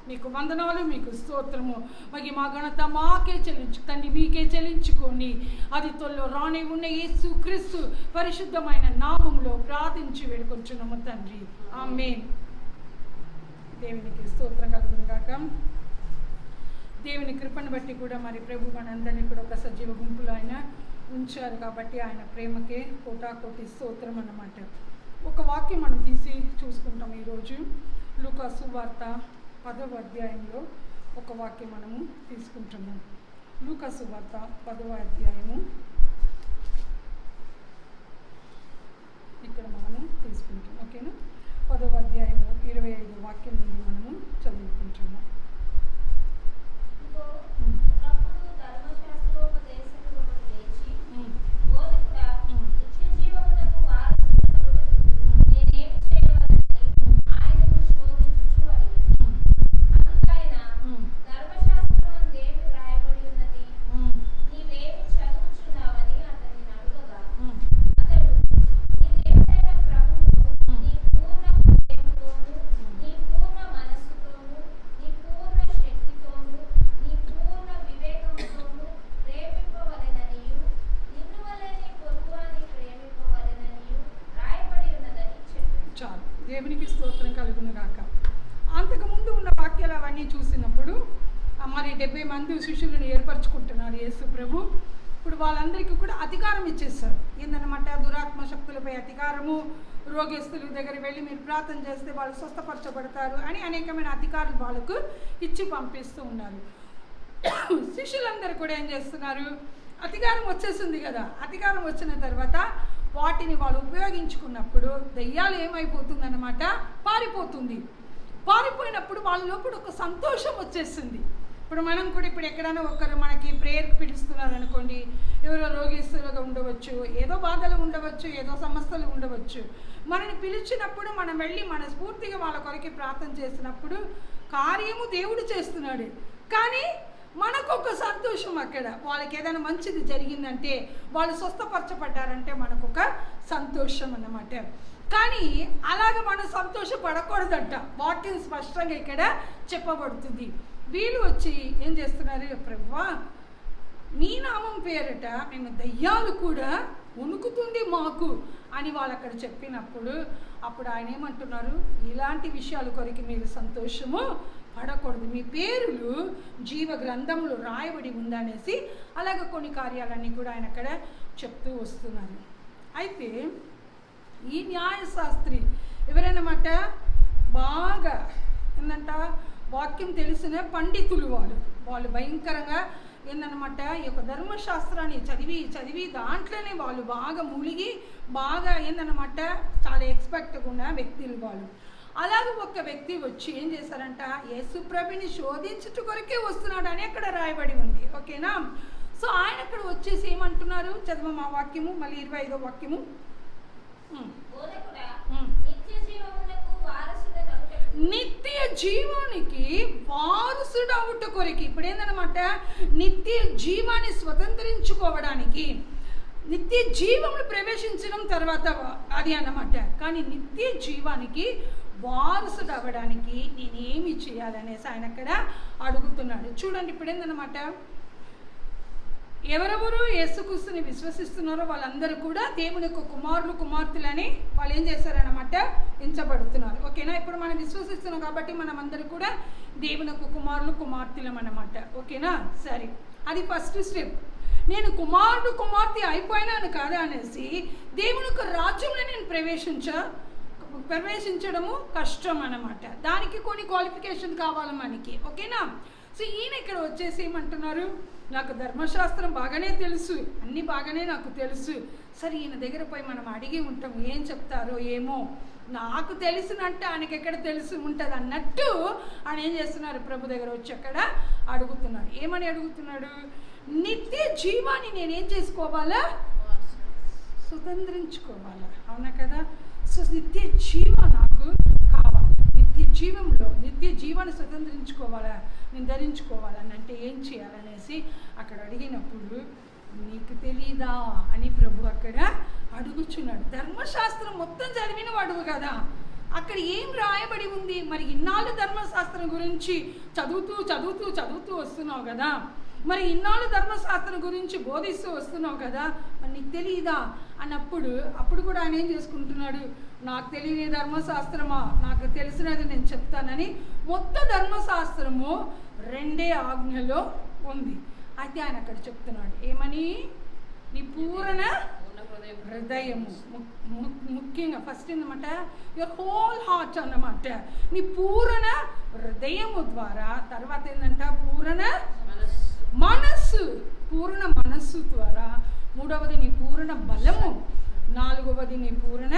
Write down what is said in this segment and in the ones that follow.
మీకు వందనాలు, మీకు స్తోత్రము. మా ఘనత మాకే తండ్రి మీకే చెల్లించుకోండి. అది త్వరలో రాని ఉన్న యేసుక్రీస్తు పరిశుద్ధమైన నామములో ప్రార్థించి వేడుకొంచున్నాము తండ్రి. ఆమేన్. దేవునికి స్తోత్రం కలుగును గాక. దేవుని కృపను బట్టి కూడా మరి ప్రభు మనందరినీ కూడా ఒక సజీవ గుంపులో ఆయన ఉంచారు కాబట్టి ఆయన ప్రేమకే కోటాకోటి స్తోత్రం అన్నమాట. ఒక వాక్యం మనం తీసి చూసుకుంటాం ఈరోజు. లూకా సువార్త 10వ అధ్యాయంలో ఒక వాక్యం మనము తీసుకుంటాము. లూకా సువార్త 10వ అధ్యాయము ఇక్కడ మనము తీసుకుంటాం. ఓకేనా? 10వ అధ్యాయము 25 వాక్యం నుండి మనము చదువుకుంటాము. దేవునికి స్తోత్రం కలుగును గాక. అంతకుముందు ఉన్న వాక్యాలు అవన్నీ చూసినప్పుడు మరి 70 మంది శిష్యులను ఏర్పరచుకుంటున్నారు యేసు ప్రభు. ఇప్పుడు వాళ్ళందరికీ కూడా అధికారం ఇచ్చేస్తారు. ఏందన్నమాట? దురాత్మ శక్తులపై అధికారము, రోగస్తుల దగ్గర వెళ్ళి మీరు ప్రార్థన చేస్తే వాళ్ళు స్వస్థపరచబడతారు అని అనేకమైన అధికారులు వాళ్ళకు ఇచ్చి పంపిస్తూ ఉన్నారు. శిష్యులందరూ కూడా ఏం చేస్తున్నారు? అధికారం వచ్చేసింది కదా. అధికారం వచ్చిన తర్వాత వాటిని వాళ్ళు ఉపయోగించుకున్నప్పుడు దయ్యాలు ఏమైపోతుందన్నమాట? పారిపోతుంది. పారిపోయినప్పుడు వాళ్ళ లోపల ఒక సంతోషం వచ్చేస్తుంది. ఇప్పుడు మనం కూడా ఇప్పుడు ఎక్కడైనా ఒకరు మనకి ప్రేయర్కి పిలుస్తున్నారు అనుకోండి, ఎవరో రోగిస్తులుగా ఉండవచ్చు, ఏదో బాధలు ఉండవచ్చు, ఏదో సమస్యలు ఉండవచ్చు. మనని పిలిచినప్పుడు మనం వెళ్ళి మనస్ఫూర్తిగా వాళ్ళ కొరకు ప్రార్థన చేసినప్పుడు కార్యము దేవుడు చేస్తున్నాడు. కానీ మనకు ఒక సంతోషం అక్కడ. వాళ్ళకి ఏదైనా మంచిది జరిగిందంటే, వాళ్ళు స్వస్థపరచబడ్డారంటే మనకు ఒక సంతోషం అన్నమాట. కానీ అలాగ మనం సంతోషపడకూడదంట. వాక్యం స్పష్టంగా ఇక్కడ చెప్పబడుతుంది. వీళ్ళు వచ్చి ఏం చేస్తున్నారు? ప్రభువా, నీ నామం పేరట మేము దయ్యాలు కూడా వణుకుతుంది మాకు అని వాళ్ళు అక్కడ చెప్పినప్పుడు అప్పుడు ఆయన ఏమంటున్నారు? ఇలాంటి విషయాల కొరకు మీరు సంతోషము పడకూడదు, మీ పేరులు జీవ గ్రంథంలో రాయబడి ఉందనేసి అలాగే కొన్ని కార్యాలన్నీ కూడా ఆయన అక్కడ చెప్తూ వస్తున్నారు. అయితే ఈ న్యాయశాస్త్రి ఎవరన్నమాట? బాగా ఏంటంట వాక్యం తెలిసిన పండితులు. వాళ్ళు భయంకరంగా ఏందన్నమాట ఈ యొక్క ధర్మశాస్త్రాన్ని చదివి దాంట్లోనే వాళ్ళు బాగా మునిగి బాగా ఏందన్నమాట చాలా ఎక్స్పర్ట్గా ఉన్న వ్యక్తులు వాళ్ళు. అలాగే ఒక వ్యక్తి వచ్చి ఏం చేశారంట? యేసుప్రభుని శోధించుట కొరకే వస్తున్నాడు అని అక్కడ రాయబడి ఉంది. ఓకేనా? సో ఆయన అక్కడ వచ్చేసి ఏమంటున్నారు? చదవము ఆ వాక్యము, మళ్ళీ 25వ వాక్యము. నిత్య జీవానికి వారసుడవుట కొరకు. ఇప్పుడు ఏందన్నమాట? నిత్య జీవాన్ని స్వతంత్రించుకోవడానికి, నిత్య జీవమును ప్రవేశించడం తర్వాత అది అన్నమాట. కానీ నిత్య జీవానికి వారసుడు అవ్వడానికి నేనేమి చేయాలనేసి ఆయన అక్కడ అడుగుతున్నాడు. చూడండి, ఇప్పుడు ఏందన్నమాట? ఎవరెవరు యేసుక్రీస్తుని విశ్వసిస్తున్నారో వాళ్ళందరూ కూడా దేవుని యొక్క కుమారులు కుమార్తెలని వాళ్ళు ఏం చేశారన్నమాట? ఎంచబడుతున్నారు. ఓకేనా? ఇప్పుడు మనం విశ్వసిస్తున్నాం కాబట్టి మనం అందరూ కూడా దేవుని యొక్క కుమారులు కుమార్తెలం అన్నమాట. ఓకేనా? సరే, అది ఫస్ట్ స్టెప్. నేను కుమారుడు కుమార్తె అయిపోయినాను కాదా అనేసి దేవుని యొక్క రాజ్యంలో నేను ప్రవేశించడము కష్టం అన్నమాట. దానికి కొన్ని క్వాలిఫికేషన్ కావాలి మనకి. ఓకేనా? సో ఈయన ఇక్కడ వచ్చేసి ఏమంటున్నారు? నాకు ధర్మశాస్త్రం బాగానే తెలుసు, అన్నీ బాగానే నాకు తెలుసు. సరే, ఈయన దగ్గర పోయి మనం అడిగి ఉంటాము, ఏం చెప్తారో ఏమో, నాకు తెలిసినట్టు ఆయనకి ఎక్కడ తెలిసి ఉంటుంది అన్నట్టు ఆయన ఏం చేస్తున్నారు? ప్రభు దగ్గర వచ్చి అక్కడ అడుగుతున్నారు. ఏమని అడుగుతున్నాడు? నిత్య జీవాన్ని నేనేం చేసుకోవాలా? స్వతంత్రించుకోవాలా? అవునా కదా? సో నిత్య జీవ నాకు కావాలి. నిత్య జీవాన్ని స్వతంత్రించుకోవాలా, నేను ధరించుకోవాలని అంటే ఏం చేయాలనేసి అక్కడ అడిగినప్పుడు నీకు తెలీదా అని ప్రభు అక్కడ అడుగుచున్నాడు. ధర్మశాస్త్రం మొత్తం చదివిన వాడు కదా, అక్కడ ఏం రాయబడి ఉంది? మరి ఇన్నాళ్ళు ధర్మశాస్త్రం గురించి చదువుతూ వస్తున్నావు కదా, మరి ఇన్నాళ్ళు ధర్మశాస్త్రం గురించి బోధిస్తూ వస్తున్నావు కదా, మరి నీకు తెలియదా అప్పుడు కూడా ఆయన ఏం చేసుకుంటున్నాడు? నాకు తెలియని ధర్మశాస్త్రమా, నాకు తెలిసినది నేను చెప్తానని మొత్తం ధర్మశాస్త్రము 2 ఆజ్ఞలో ఉంది. అయితే ఆయన అక్కడ చెప్తున్నాడు ఏమని? నీ పూర్ణ హృదయము, ముఖ్యంగా ఫస్ట్ ఏంటన్నమాట, యువర్ హోల్ హార్ట్ అన్నమాట. నీ పూర్ణ హృదయము ద్వారా, తర్వాత ఏంటంట పూర్ణ మనస్సు, పూర్ణ మనస్సు ద్వారా, 3వది నీ పూర్ణ బలము, 4వది నీ పూర్ణ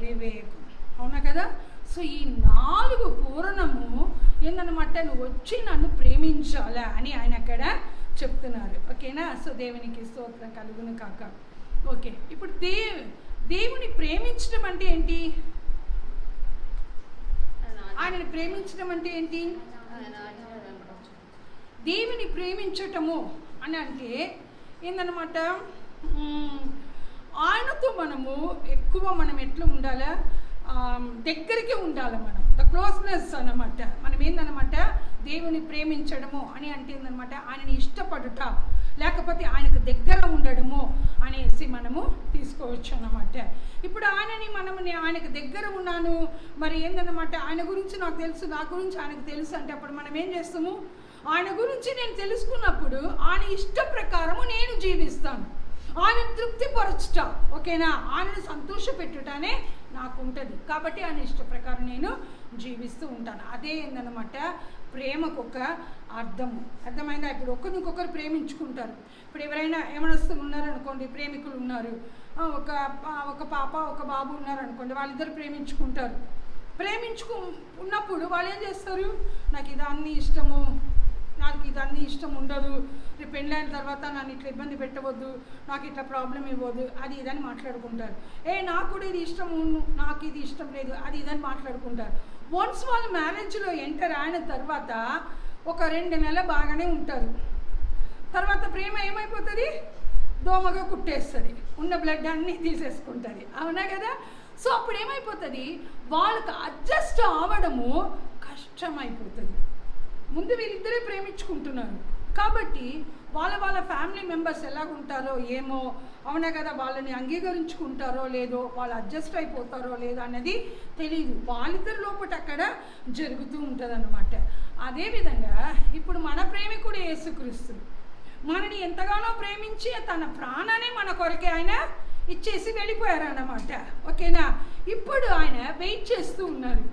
వివేకం. అవునా కదా? సో ఈ 4 పూర్ణము ఏందన్నమాట, నువ్వు వచ్చి నన్ను ప్రేమించాలా అని ఆయన అక్కడ చెప్తున్నారు. ఓకేనా? సో దేవునికి స్తోత్రం కలుగును కాక. ఓకే, ఇప్పుడు దేవుని ప్రేమించడం అంటే ఏంటి? ఆయనని ప్రేమించడం అంటే ఏంటి? దేవుని ప్రేమించటము అని అంటే ఏందన్నమాట, ఆయనతో మనం ఎట్లా ఉండాలా? దగ్గరికి ఉండాలి. ద క్లోజ్నెస్ అన్నమాట. మనం ఏందన్నమాట, దేవుని ప్రేమించడము అని అంటే ఏందన్నమాట, ఆయనని ఇష్టపడుట, లేకపోతే ఆయనకు దగ్గర ఉండడము అనేసి మనము తీసుకోవచ్చు అన్నమాట. ఇప్పుడు ఆయనకు దగ్గర ఉన్నాను, మరి ఏందన్నమాట, ఆయన గురించి నాకు తెలుసు, నా గురించి ఆయనకు తెలుసు అంటే అప్పుడు మనం ఏం చేస్తాము? ఆయన గురించి నేను తెలుసుకున్నప్పుడు ఆయన ఇష్ట ప్రకారము నేను జీవిస్తాను, ఆయన తృప్తిపరచుట, ఓకేనా, ఆయనను సంతోషపెట్టుటనే నాకు ఉంటుంది. కాబట్టి ఆయన ఇష్ట ప్రకారం నేను జీవిస్తూ ఉంటాను. అదే ఏందన్నమాట ప్రేమకు ఒక అర్థమైందా? ఇప్పుడు ఒకరికొకరు ప్రేమించుకుంటారు. ఇప్పుడు ఎవరైనా యవనస్తులు ఉన్నారనుకోండి, ప్రేమికులు ఉన్నారు, ఒక పాప ఒక బాబు ఉన్నారనుకోండి, వాళ్ళిద్దరు ప్రేమించుకుంటారు. ఉన్నప్పుడు వాళ్ళు ఏం చేస్తారు? నాకు ఇదన్నీ ఇష్టము, నాకు ఇదన్నీ ఇష్టం ఉండదు, రేపు పెళ్ళైన తర్వాత నన్ను ఇట్లా ఇబ్బంది పెట్టవద్దు, నాకు ఇట్లా ప్రాబ్లం ఇవ్వద్దు, అది ఇదని మాట్లాడుకుంటారు. నాకు కూడా ఇది ఇష్టము, నాకు ఇది ఇష్టం లేదు, అది ఇదని మాట్లాడుకుంటారు. వన్స్ వాళ్ళు మ్యారేజ్లో ఎంటర్ అయిన తర్వాత ఒక 2 నెలలు బాగానే ఉంటారు. తర్వాత ప్రేమ ఏమైపోతుంది? దోమగా కుట్టేస్తుంది, ఉన్న బ్లడ్ అన్నీ తీసేసుకుంటుంది. అవునా కదా? సో అప్పుడు ఏమైపోతుంది? వాళ్ళకి అడ్జస్ట్ అవ్వడము కష్టమైపోతుంది. ముందు వీళ్ళిద్దరే ప్రేమించుకుంటున్నారు కాబట్టి వాళ్ళ ఫ్యామిలీ మెంబర్స్ ఎలాగుంటారో ఏమో, అవునా కదా, వాళ్ళని అంగీకరించుకుంటారో లేదో, వాళ్ళు అడ్జస్ట్ అయిపోతారో లేదో అన్నది తెలియదు. వాళ్ళిద్దరి లోపల అక్కడ జరుగుతూ ఉంటుంది అన్నమాట. అదేవిధంగా ఇప్పుడు మన ప్రేమికుడు యేసుక్రీస్తు మనని ఎంతగానో ప్రేమించి తన ప్రాణాన్ని మన కొరకే ఆయన ఇచ్చేసి వెళ్ళిపోయారన్నమాట. ఓకేనా? ఇప్పుడు ఆయన వెయిట్ చేస్తూ ఉన్నారు.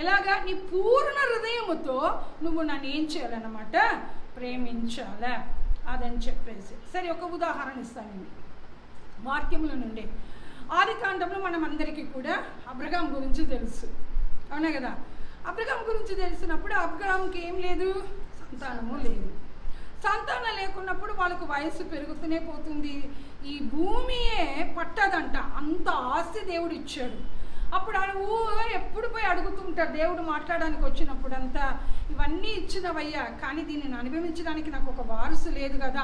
ఎలాగా? నీ పూర్ణ హృదయముతో నువ్వు నన్ను ఏం చేయాలన్నమాట, ప్రేమించాలా అదని చెప్పేసి. సరే, ఒక ఉదాహరణ ఇస్తానండి వాక్యముల నుండి. ఆదికాండంలో మనం అందరికీ కూడా అబ్రహాం గురించి తెలుసు, అవునా కదా? అబ్రహాం గురించి తెలిసినప్పుడు అబ్రహాంకి ఏం లేదు, సంతానము లేదు. సంతానం లేకున్నప్పుడు వాళ్ళకు వయసు పెరుగుతూనే పోతుంది, ఈ భూమియే పట్టదంట, అంత ఆస్తి దేవుడు ఇచ్చాడు. అప్పుడు ఆయన ఎప్పుడు పోయి అడుగుతూ ఉంటారు దేవుడు మాట్లాడడానికి వచ్చినప్పుడు అంతా, ఇవన్నీ ఇచ్చినవయ్యా, కానీ దీనిని అనుభవించడానికి నాకు ఒక వారసు లేదు కదా,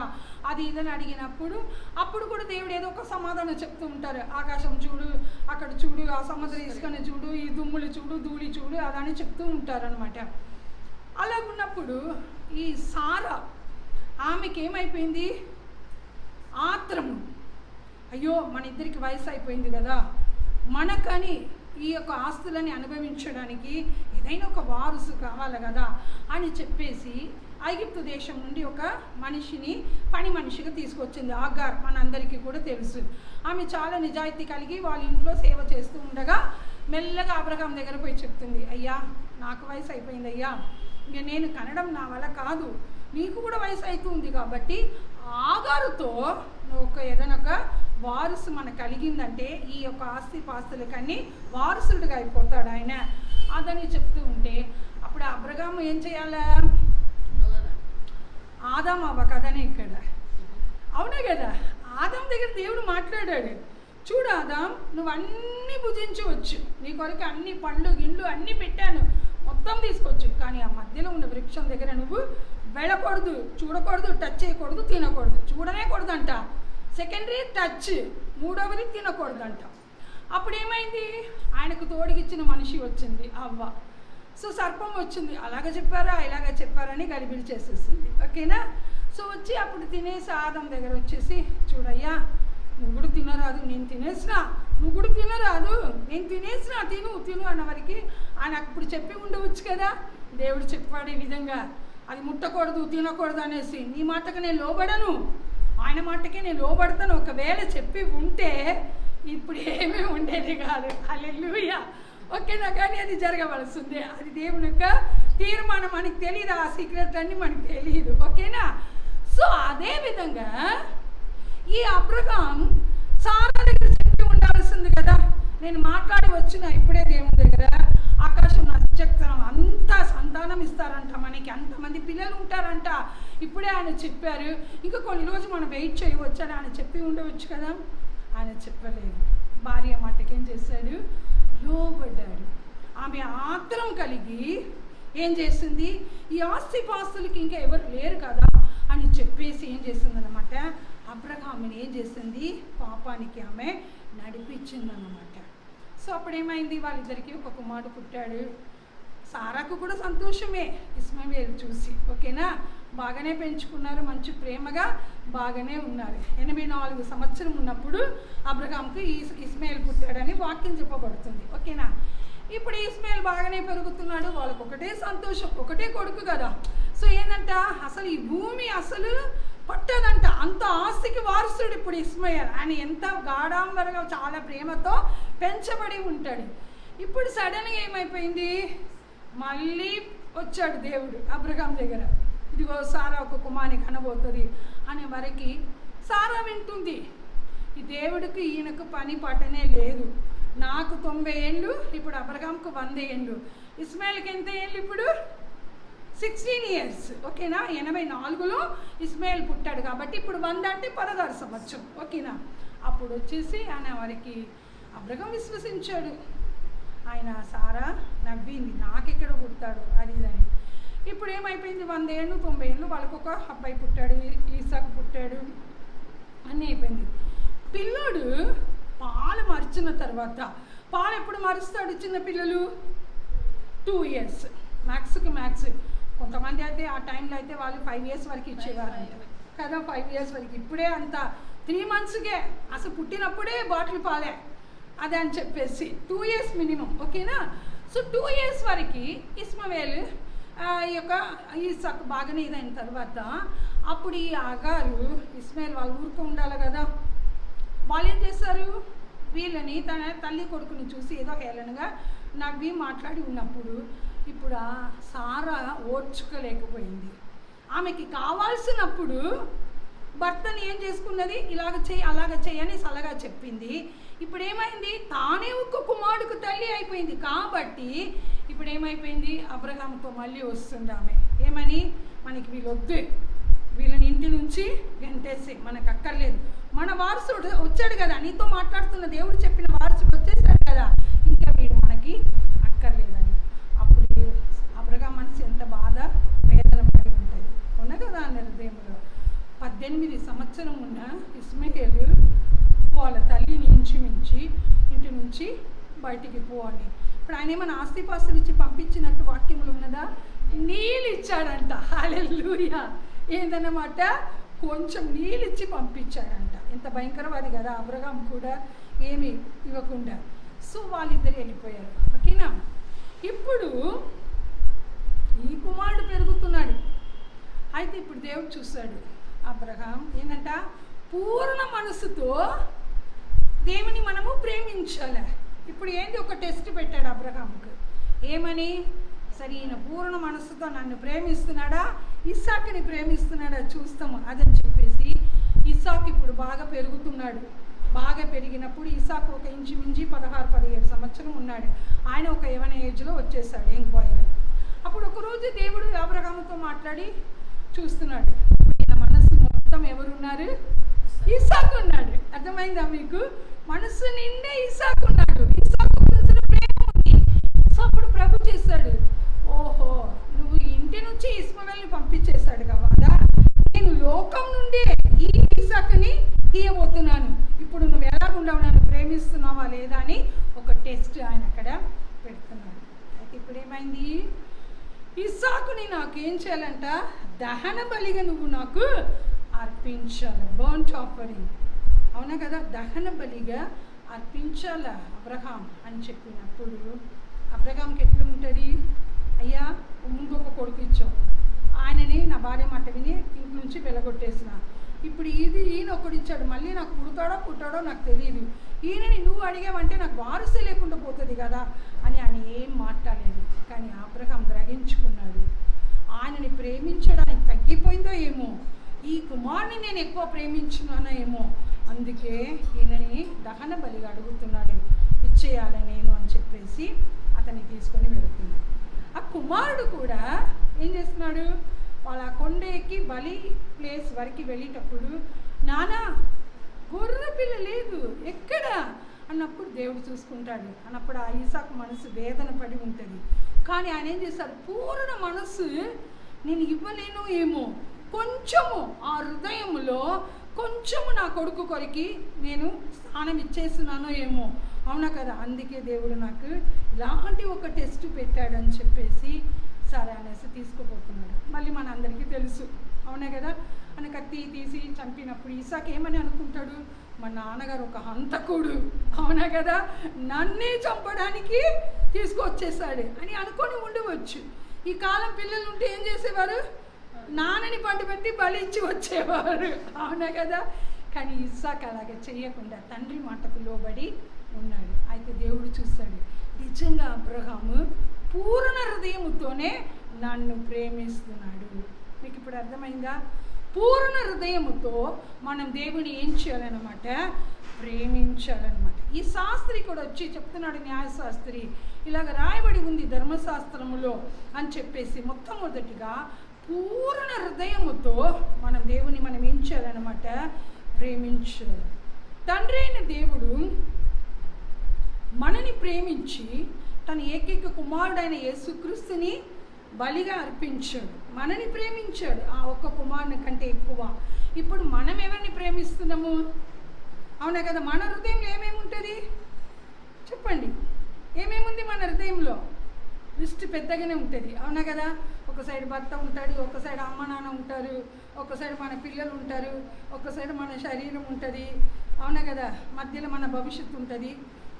అది ఇదని అడిగినప్పుడు అప్పుడు కూడా దేవుడు ఏదో ఒక సమాధానం చెప్తూ ఉంటారు. ఆకాశం చూడు, అక్కడ చూడు, ఆ సముద్ర ఇసుకని చూడు, ఈ దుమ్ములు చూడు, ధూళి చూడు, అదని చెప్తూ ఉంటారనమాట. అలాగున్నప్పుడు ఈ సారా ఆమెకి ఏమైపోయింది? ఆత్రము, అయ్యో మన ఇద్దరికి వయసు అయిపోయింది కదా, మనకని ఈ యొక్క ఆస్తులని అనుభవించడానికి ఏదైనా ఒక వారసు కావాలి కదా అని చెప్పేసి ఐగుప్తు దేశం నుండి ఒక మనిషిని పని మనిషిగా తీసుకొచ్చింది. ఆగార్ మనందరికీ కూడా తెలుసు. ఆమె చాలా నిజాయితీ కలిగి వాళ్ళ ఇంట్లో సేవ చేస్తూ ఉండగా మెల్లగా అబ్రహాం దగ్గర పోయి చెప్తుంది, అయ్యా నాకు వయసు అయిపోయింది అయ్యా, ఇంకా నేను కనడం నా వల్ల కాదు, నీకు కూడా వయసు అవుతుంది కాబట్టి ఆగారుతో ఏదైనా ఒక వారసు మనకు కలిగిందంటే ఈ యొక్క ఆస్తి పాస్తులకన్నీ వారసుడిగా అయిపోతాడు ఆయన అదని చెప్తూ ఉంటే, అప్పుడు అబ్రహాం ఏం చేయాలా? ఆదాం అవ్వ కదనే ఇక్కడ, అవునా కదా? ఆదాం దగ్గర దేవుడు మాట్లాడాడు, చూడు ఆదాం, నువ్వు అన్నీ భుజించవచ్చు, నీ కొరకు అన్ని పండ్లు గిండ్లు అన్నీ పెట్టాను, మొత్తం తీసుకోవచ్చు, కానీ ఆ మధ్యలో ఉన్న వృక్షం దగ్గర నువ్వు వెళ్ళకూడదు, చూడకూడదు, టచ్ చేయకూడదు, తినకూడదు. చూడనే కూడదంట, సెకండరీ టచ్, 3వది తినకూడదంట. అప్పుడు ఏమైంది, ఆయనకు తోడిగిచ్చిన మనిషి వచ్చింది అవ్వ. సో సర్పం వచ్చింది, అలాగ చెప్పారా ఇలాగ చెప్పారని గలిబిలి చేసేసింది. ఓకేనా. సో వచ్చి అప్పుడు తినేసి ఆదం దగ్గర వచ్చేసి, చూడయ్యా నువ్వు కూడా తినరాదు, నేను తినేసినా, నువ్వు కూడా తినరాదు, నేను తినేసినా, తిను అన్న వరకు ఆయన అప్పుడు చెప్పి ఉండవచ్చు కదా. దేవుడు చెప్పాడు ఈ విధంగా, అది ముట్టకూడదు తినకూడదు అనేసి. నీ మాటకు నేను లోబడను, ఆయన మాటకే నేను లోబడతాను. ఒకవేళ చెప్పి ఉంటే ఇప్పుడు ఏమీ ఉండేది కాదు. హల్లెలూయా. ఓకేనా. కానీ అది జరగవలసిందే, అది దేవుని యొక్క తీర్మానం. మనకి తెలియదు, ఆ సీక్రెట్ అన్నీ మనకు తెలియదు. ఓకేనా. సో అదే విధంగా ఈ అబ్రహాం సారా దగ్గర చెప్పి ఉండాల్సింది కదా. నేను మాట్లాడి వచ్చిన ఇప్పుడే దేవుని దగ్గర, ఆకాశం నక్షత్రం అంతా సంతానం ఇస్తారంట, మనకి అంతమంది పిల్లలు ఉంటారంట, ఇప్పుడే ఆయన చెప్పారు, ఇంకా కొన్ని రోజులు మనం వెయిట్ చేయవచ్చు అని ఆయన చెప్పి ఉండవచ్చు కదా. ఆయన చెప్పలేదు. భార్య మాటకి ఏం చేశాడు, లోబడ్డాడు. ఆమె ఆత్రం కలిగి ఏం చేసింది, ఈ ఆస్తిపాస్తులకి ఇంకా ఎవరు లేరు కదా అని చెప్పేసి ఏం చేసిందన్నమాట, అబ్రహాముని ఏం చేసింది, పాపానికి ఆమె నడిపించిందన్నమాట. సో అప్పుడేమైంది, వాళ్ళిద్దరికి ఒక కుమారుడు పుట్టాడు. సారాకు కూడా సంతోషమే ఇస్మాయిల్ చూసి. ఓకేనా. బాగానే పెంచుకున్నారు, మంచి ప్రేమగా బాగానే ఉన్నారు. 84 సంవత్సరం ఉన్నప్పుడు అబ్రహాంకు ఇస్మాయిల్ పుట్టాడని వాక్యం చెప్పబడుతుంది. ఓకేనా. ఇప్పుడు ఇస్మాయిల్ బాగానే పెరుగుతున్నాడు, వాళ్ళకు ఒకటే సంతోషం, ఒకటే కొడుకు కదా. సో ఏంటంట, అసలు ఈ భూమి అసలు పట్టదంట, అంత ఆస్తికి వారసుడు ఇప్పుడు ఇస్మాయిల్. ఆయన ఎంత గాఢంబరగా చాలా ప్రేమతో పెంచబడి ఉంటాడు. ఇప్పుడు సడన్గా ఏమైపోయింది, మళ్ళీ వచ్చాడు దేవుడు అబ్రహాం దగ్గర, ఇదిగో సారా ఒక కుమారుని కనబోతుంది అనే వరకు సారా వింటుంది. ఈ దేవుడికి ఈయనకు పని పట్టనే లేదు. నాకు 90 ఏళ్ళు, ఇప్పుడు అబ్రహాంకు 100 ఏళ్ళు, ఇస్మాయిల్కి ఎంత ఏళ్ళు ఇప్పుడు 16 ఇయర్స్. ఓకేనా. 84లో ఇస్మాయిల్ పుట్టాడు కాబట్టి ఇప్పుడు 100 అంటే 16 సంవత్సరం. ఓకేనా. అప్పుడు వచ్చేసి ఆయన వారికి అబ్రహాం విశ్వసించాడు. ఆయన సారా నవ్వింది, నాకెక్కడ పుడతాడు అది ఇదని. ఇప్పుడు ఏమైపోయింది, 100 ఏళ్ళు 90 ఏళ్ళు వాళ్ళకు ఒక అబ్బాయి పుట్టాడు, ఈసాకు పుట్టాడు, అన్నీ అయిపోయింది. పిల్లోడు పాలు మరిచిన తర్వాత, పాలు ఎప్పుడు మరుస్తాడు చిన్న పిల్లలు, 2 ఇయర్స్ మ్యాక్స్కి మ్యాక్స్. కొంతమంది అయితే ఆ టైంలో అయితే వాళ్ళు 5 ఇయర్స్ వరకు ఇచ్చేవారంట కదా, 5 ఇయర్స్ వరకు. ఇప్పుడే అంత 3 మంత్స్కే అసలు పుట్టినప్పుడే బాటిల్ పాలే అదే అని చెప్పేసి 2 ఇయర్స్ మినిమం. ఓకేనా. సో 2 ఇయర్స్ వరకు ఇస్మాయిల్ ఈ యొక్క ఈసాకు బాగానే ఇదైన తర్వాత అప్పుడు ఈ ఆగారు ఇస్మాయిల్ వాళ్ళ ఊరుకు ఉండాలి కదా. వాళ్ళు ఏం చేస్తారు, వీళ్ళని తన తల్లి కొడుకుని చూసి ఏదో హేళనగా నవ్వి మాట్లాడి ఉన్నప్పుడు ఇప్పుడు ఆ సారా ఓర్చుకోలేకపోయింది. ఆమెకి కావాల్సినప్పుడు భర్తని ఏం చేసుకున్నది, ఇలాగ చెయ్యి అలాగ చెయ్యని సలగా చెప్పింది. ఇప్పుడు ఏమైంది, తానే ఒక్క కుమారుడికి తల్లి అయిపోయింది కాబట్టి ఇప్పుడు ఏమైపోయింది, అబ్రహాంతో మళ్ళీ వస్తుంది ఆమె. ఏమని, మనకి వీళ్ళు వద్దు, వీళ్ళని ఇంటి నుంచి గంటేసి, మనకు అక్కర్లేదు, మన వారసుడు వచ్చాడు కదా, నీతో మాట్లాడుతున్న దేవుడు చెప్పిన వారసుడు వచ్చేసాడు కదా, ఇంకా వీడు మనకి అక్కర్లేదని. అప్పుడు అబ్రహాం మనసు ఎంత బాధ వేదన పడి ఉంటుంది ఉన్న కదా అన్న హృదయంలో. 18 సంవత్సరం ఉన్న ఇస్మాయిల్ వాళ్ళ తల్లిని ఇంచుమించి ఇంటి నుంచి బయటికి పో అని. ఇప్పుడు ఆయన ఏమైనా ఆస్తిపాస్తులు ఇచ్చి పంపించినట్టు వాక్యములు ఉన్నదా, నీళ్ళు ఇచ్చాడంట. హల్లెలూయా. ఏందన్నమాట, కొంచెం నీళ్ళు ఇచ్చి పంపించాడంట. ఎంత భయంకరవాది కదా అబ్రహాం కూడా ఏమి ఇవ్వకుండా. సో వాళ్ళిద్దరు వెళ్ళిపోయారు. ఓకేనా. ఇప్పుడు ఈ కుమారుడు పెరుగుతున్నాడు. అయితే ఇప్పుడు దేవుడు చూశాడు, అబ్రహాం ఏంటంట, పూర్ణ మనసుతో దేవుని మనము ప్రేమించాలి. ఇప్పుడు ఏంటి, ఒక టెస్ట్ పెట్టాడు అబ్రహాంకు. ఏమని, సరే ఈయన పూర్ణ మనసుతో నన్ను ప్రేమిస్తున్నాడా, ఇస్సాకుని ప్రేమిస్తున్నాడా చూస్తాము అదని చెప్పేసి ఇస్సాకు ఇప్పుడు బాగా పెరుగుతున్నాడు. బాగా పెరిగినప్పుడు ఇస్సాకు ఒక ఇంచుమించి 16-17 సంవత్సరం ఉన్నాడు. ఆయన ఒక యవన ఏజ్లో వచ్చేసాడు, యంగ్ బాయ్గా. అప్పుడు ఒకరోజు దేవుడు అబ్రహాముతో మాట్లాడి చూస్తున్నాడు, ఈయన మనసు మొత్తం ఎవరున్నారు, ఇస్సాకు ఉన్నాడు. అర్థమైందా మీకు, మనసు నిండే ఇస్సాకు ఉన్నాడు, ఇస్సాకు గురించిన ప్రేమ ఉంది. సో అప్పుడు ప్రభు చేశాడు, ఓహో నువ్వు ఇంటి నుంచి ఇస్మాయిల్ని పంపించేశాడు కదా, నేను లోకం నుండే ఈ ఇస్సాకుని తీయబోతున్నాను. ఇప్పుడు నువ్వు ఎలా ఎలాగుండవు, నన్ను ప్రేమిస్తున్నావా లేదా అని ఒక టెస్ట్ ఆయన అక్కడ పెడుతున్నాడు. అయితే ఇప్పుడు ఏమైంది, ఇస్సాకుని నాకు ఏం చేయాలంట, దహన బలిగా నువ్వు నాకు అర్పించాలి, బర్న్ట్ ఆఫరింగ్. అవునా కదా, దహన బలిగా అర్పించాల అబ్రహాం అని చెప్పినప్పుడు అబ్రహాంకి ఎట్లా ఉంటుంది, అయ్యా ముందు ఒక కొడుకు ఇచ్చావు, ఆయనని నా భార్య మాట విని ఇంటి నుంచి వెలగొట్టేసిన, ఇప్పుడు ఈయన ఒకడు ఇచ్చాడు, మళ్ళీ నాకు పుట్టాడో నాకు తెలియదు, ఈయనని నువ్వు అడిగావంటే నాకు వారసు లేకుండా పోతుంది కదా అని ఆయన ఏం మాట్లాడలేదు. కానీ అబ్రహాం గ్రహించుకున్నాడు, ఆయనని ప్రేమించడానికి తగ్గిపోయిందో ఏమో, ఈ కుమారుని నేను ఎక్కువ ప్రేమించున్నానో ఏమో, అందుకే ఈయనని దహన బలిగా అడుగుతున్నాడు, ఇచ్చేయాలి నేను అని చెప్పేసి అతన్ని తీసుకొని వెళుతున్నాడు. ఆ కుమారుడు కూడా ఏం చేస్తున్నాడు, వాళ్ళ కొండ ఎక్కి బలి ప్లేస్ వరకు వెళ్ళేటప్పుడు, నానా గొర్రె పిల్ల లేదు ఎక్కడ అన్నప్పుడు దేవుడు చూసుకుంటాడు. అన్నప్పుడు ఆ ఇస్సాకు మనసు వేదన పడి ఉంటుంది. కానీ ఆయన ఏం చేస్తాడు, పూర్ణ మనసు నేను ఇవ్వలేను ఏమో, కొంచెము ఆ హృదయంలో కొంచెము నా కొడుకు కొరికి నేను స్థానం ఇచ్చేస్తున్నానో ఏమో. అవునా కదా, అందుకే దేవుడు నాకు ఇలాంటి ఒక టెస్ట్ పెట్టాడని చెప్పేసి సరే అనేసి తీసుకుపోతున్నాడు. మళ్ళీ మన అందరికీ తెలుసు, అవునా కదా, ఆయన కత్తి తీసి చంపినప్పుడు ఇస్సాకు ఏమని అనుకుంటాడు, మా నాన్నగారు ఒక హంతకుడు, అవునా కదా, నన్నే చంపడానికి తీసుకొచ్చేసాడు అని అనుకొని ఉండవచ్చు. ఈ కాలం పిల్లలు ఉంటే ఏం చేసేవారు, నాన్నని పండు పెట్టి బలి ఇచ్చి వచ్చేవారు, అవునా కదా. కానీ ఇస్సాకు అలాగే చేయకుండా తండ్రి మాటకు లోబడి ఉన్నాడు. అయితే దేవుడు చూశాడు, నిజంగా అబ్రహాము పూర్ణ హృదయముతోనే నన్ను ప్రేమిస్తున్నాడు. మీకు ఇప్పుడు అర్థమైందా, పూర్ణ హృదయముతో మనం దేవుని ఏం చేయాలన్నమాట, ప్రేమించాలన్నమాట. ఈ శాస్త్రి కూడా వచ్చి చెప్తున్నాడు, న్యాయశాస్త్రి ఇలాగ రాయబడి ఉంది ధర్మశాస్త్రములో అని చెప్పేసి, మొట్టమొదటిగా పూర్ణ హృదయముతో మనం దేవుని మనం ఏం చేయాలన్నమాట, ప్రేమించాలి. తండ్రి అయిన దేవుడు మనని ప్రేమించి తన ఏకైక కుమారుడైన యేసుక్రీస్తుని బలిగా అర్పించాడు, మనని ప్రేమించాడు ఆ ఒక్క కుమారుని కంటే ఎక్కువ. ఇప్పుడు మనం ఎవరిని ప్రేమిస్తున్నాము, అవునా కదా, మన హృదయంలో ఏమేమి ఉంటుంది చెప్పండి, ఏమేముంది మన హృదయంలో, లిస్ట్ పెద్దగానే ఉంటుంది, అవునా కదా. ఒక సైడ్ భర్త ఉంటాడు, ఒక సైడ్ అమ్మ నాన్న ఉంటారు, ఒక సైడ్ మన పిల్లలు ఉంటారు, ఒక సైడ్ మన శరీరం ఉంటుంది, అవునా కదా, మధ్యలో మన భవిష్యత్తు ఉంటుంది.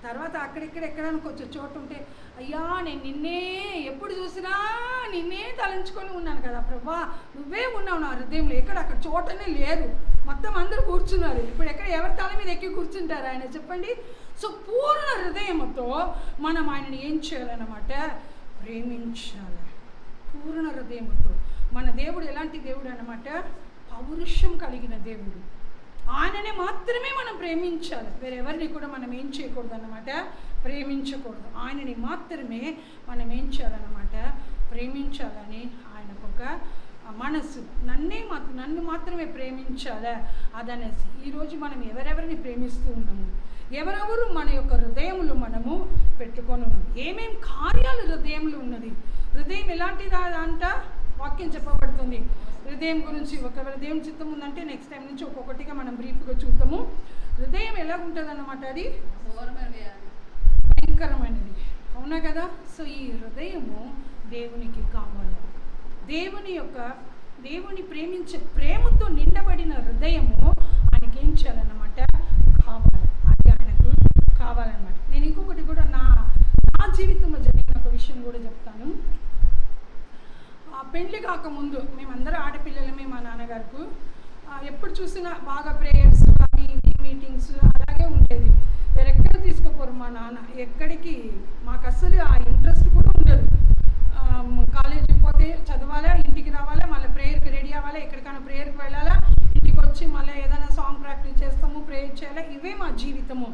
తర్వాత అక్కడిక్కడ ఎక్కడానికి కొంచెం చోటు ఉంటే, అయ్యా నేను నిన్నే ఎప్పుడు చూసినా నిన్నే తలంచుకొని ఉన్నాను కదా ప్రభా, నువ్వే ఉన్నావు నా హృదయంలో, ఎక్కడ అక్కడ చోటనే లేదు, మొత్తం అందరూ కూర్చున్నారు, ఇప్పుడు ఎక్కడ ఎవరి తల మీద ఎక్కి కూర్చుంటారు ఆయన చెప్పండి. సో పూర్ణ హృదయంతో మనం ఆయనని ఏం చేయాలన్నమాట, ప్రేమించాలి పూర్ణ హృదయంతో. మన దేవుడు ఎలాంటి దేవుడు అన్నమాట, పౌరుషం కలిగిన దేవుడు, ఆయననే మాత్రమే మనం ప్రేమించాలి, వేరెవరిని కూడా మనం ఏం చేయకూడదు అన్నమాట, ప్రేమించకూడదు. ఆయనని మాత్రమే మనం ఏం చేయాలన్నమాట, ప్రేమించాలని ఆయనకు ఒక మనసు, నన్ను మాత్రమే ప్రేమించాలా అదనేసి. ఈరోజు మనం ఎవరెవరిని ప్రేమిస్తూ ఉన్నాము, ఎవరెవరు మన యొక్క హృదయములు మనము పెట్టుకొని ఉన్నాము, ఏమేం కార్యాలు హృదయంలో ఉన్నది. హృదయం ఎలాంటిదా అంట వాక్యం చెప్పబడుతుంది. హృదయం గురించి ఒకవేళ దేవుని చిత్తం ఉందంటే నెక్స్ట్ టైం నుంచి ఒక్కొక్కటిగా మనం బ్రీఫ్గా చూద్దాము. హృదయం ఎలా ఉంటుంది అన్నమాట, అది భయంకరమైనది, అవునా కదా. సో ఈ హృదయము దేవునికి కావాలి, దేవుని ప్రేమించే ప్రేమతో నిండబడిన హృదయము ఆయనకి ఏం చేయాలన్నమాట, కావాలి, అది ఆయనకు కావాలన్నమాట. నేను ఇంకొకటి కూడా నా జీవితంలో జరిగిన ఒక విషయం కూడా చెప్తాను. పెళ్లి కాకముందు మేమందరం ఆడపిల్లలమే, మా నాన్నగారికి ఎప్పుడు చూసినా బాగా ప్రేయర్స్ అవి మీటింగ్స్ అలాగే ఉండేది, వేరెక్కడ తీసుకోపోరు మా నాన్న ఎక్కడికి, మాకు అసలు ఆ ఇంట్రెస్ట్ కూడా ఉండదు. కాలేజీకి పోతే చదవాలా, ఇంటికి రావాలా, మళ్ళీ ప్రేయర్కి రెడీ అవ్వాలా, ఎక్కడికైనా ప్రేయర్కి వెళ్ళాలా, ఇంటికి వచ్చి మళ్ళీ ఏదైనా సాంగ్ ప్రాక్టీస్ చేస్తాము, ప్రేయర్ చేయాలా, ఇవే మా జీవితము.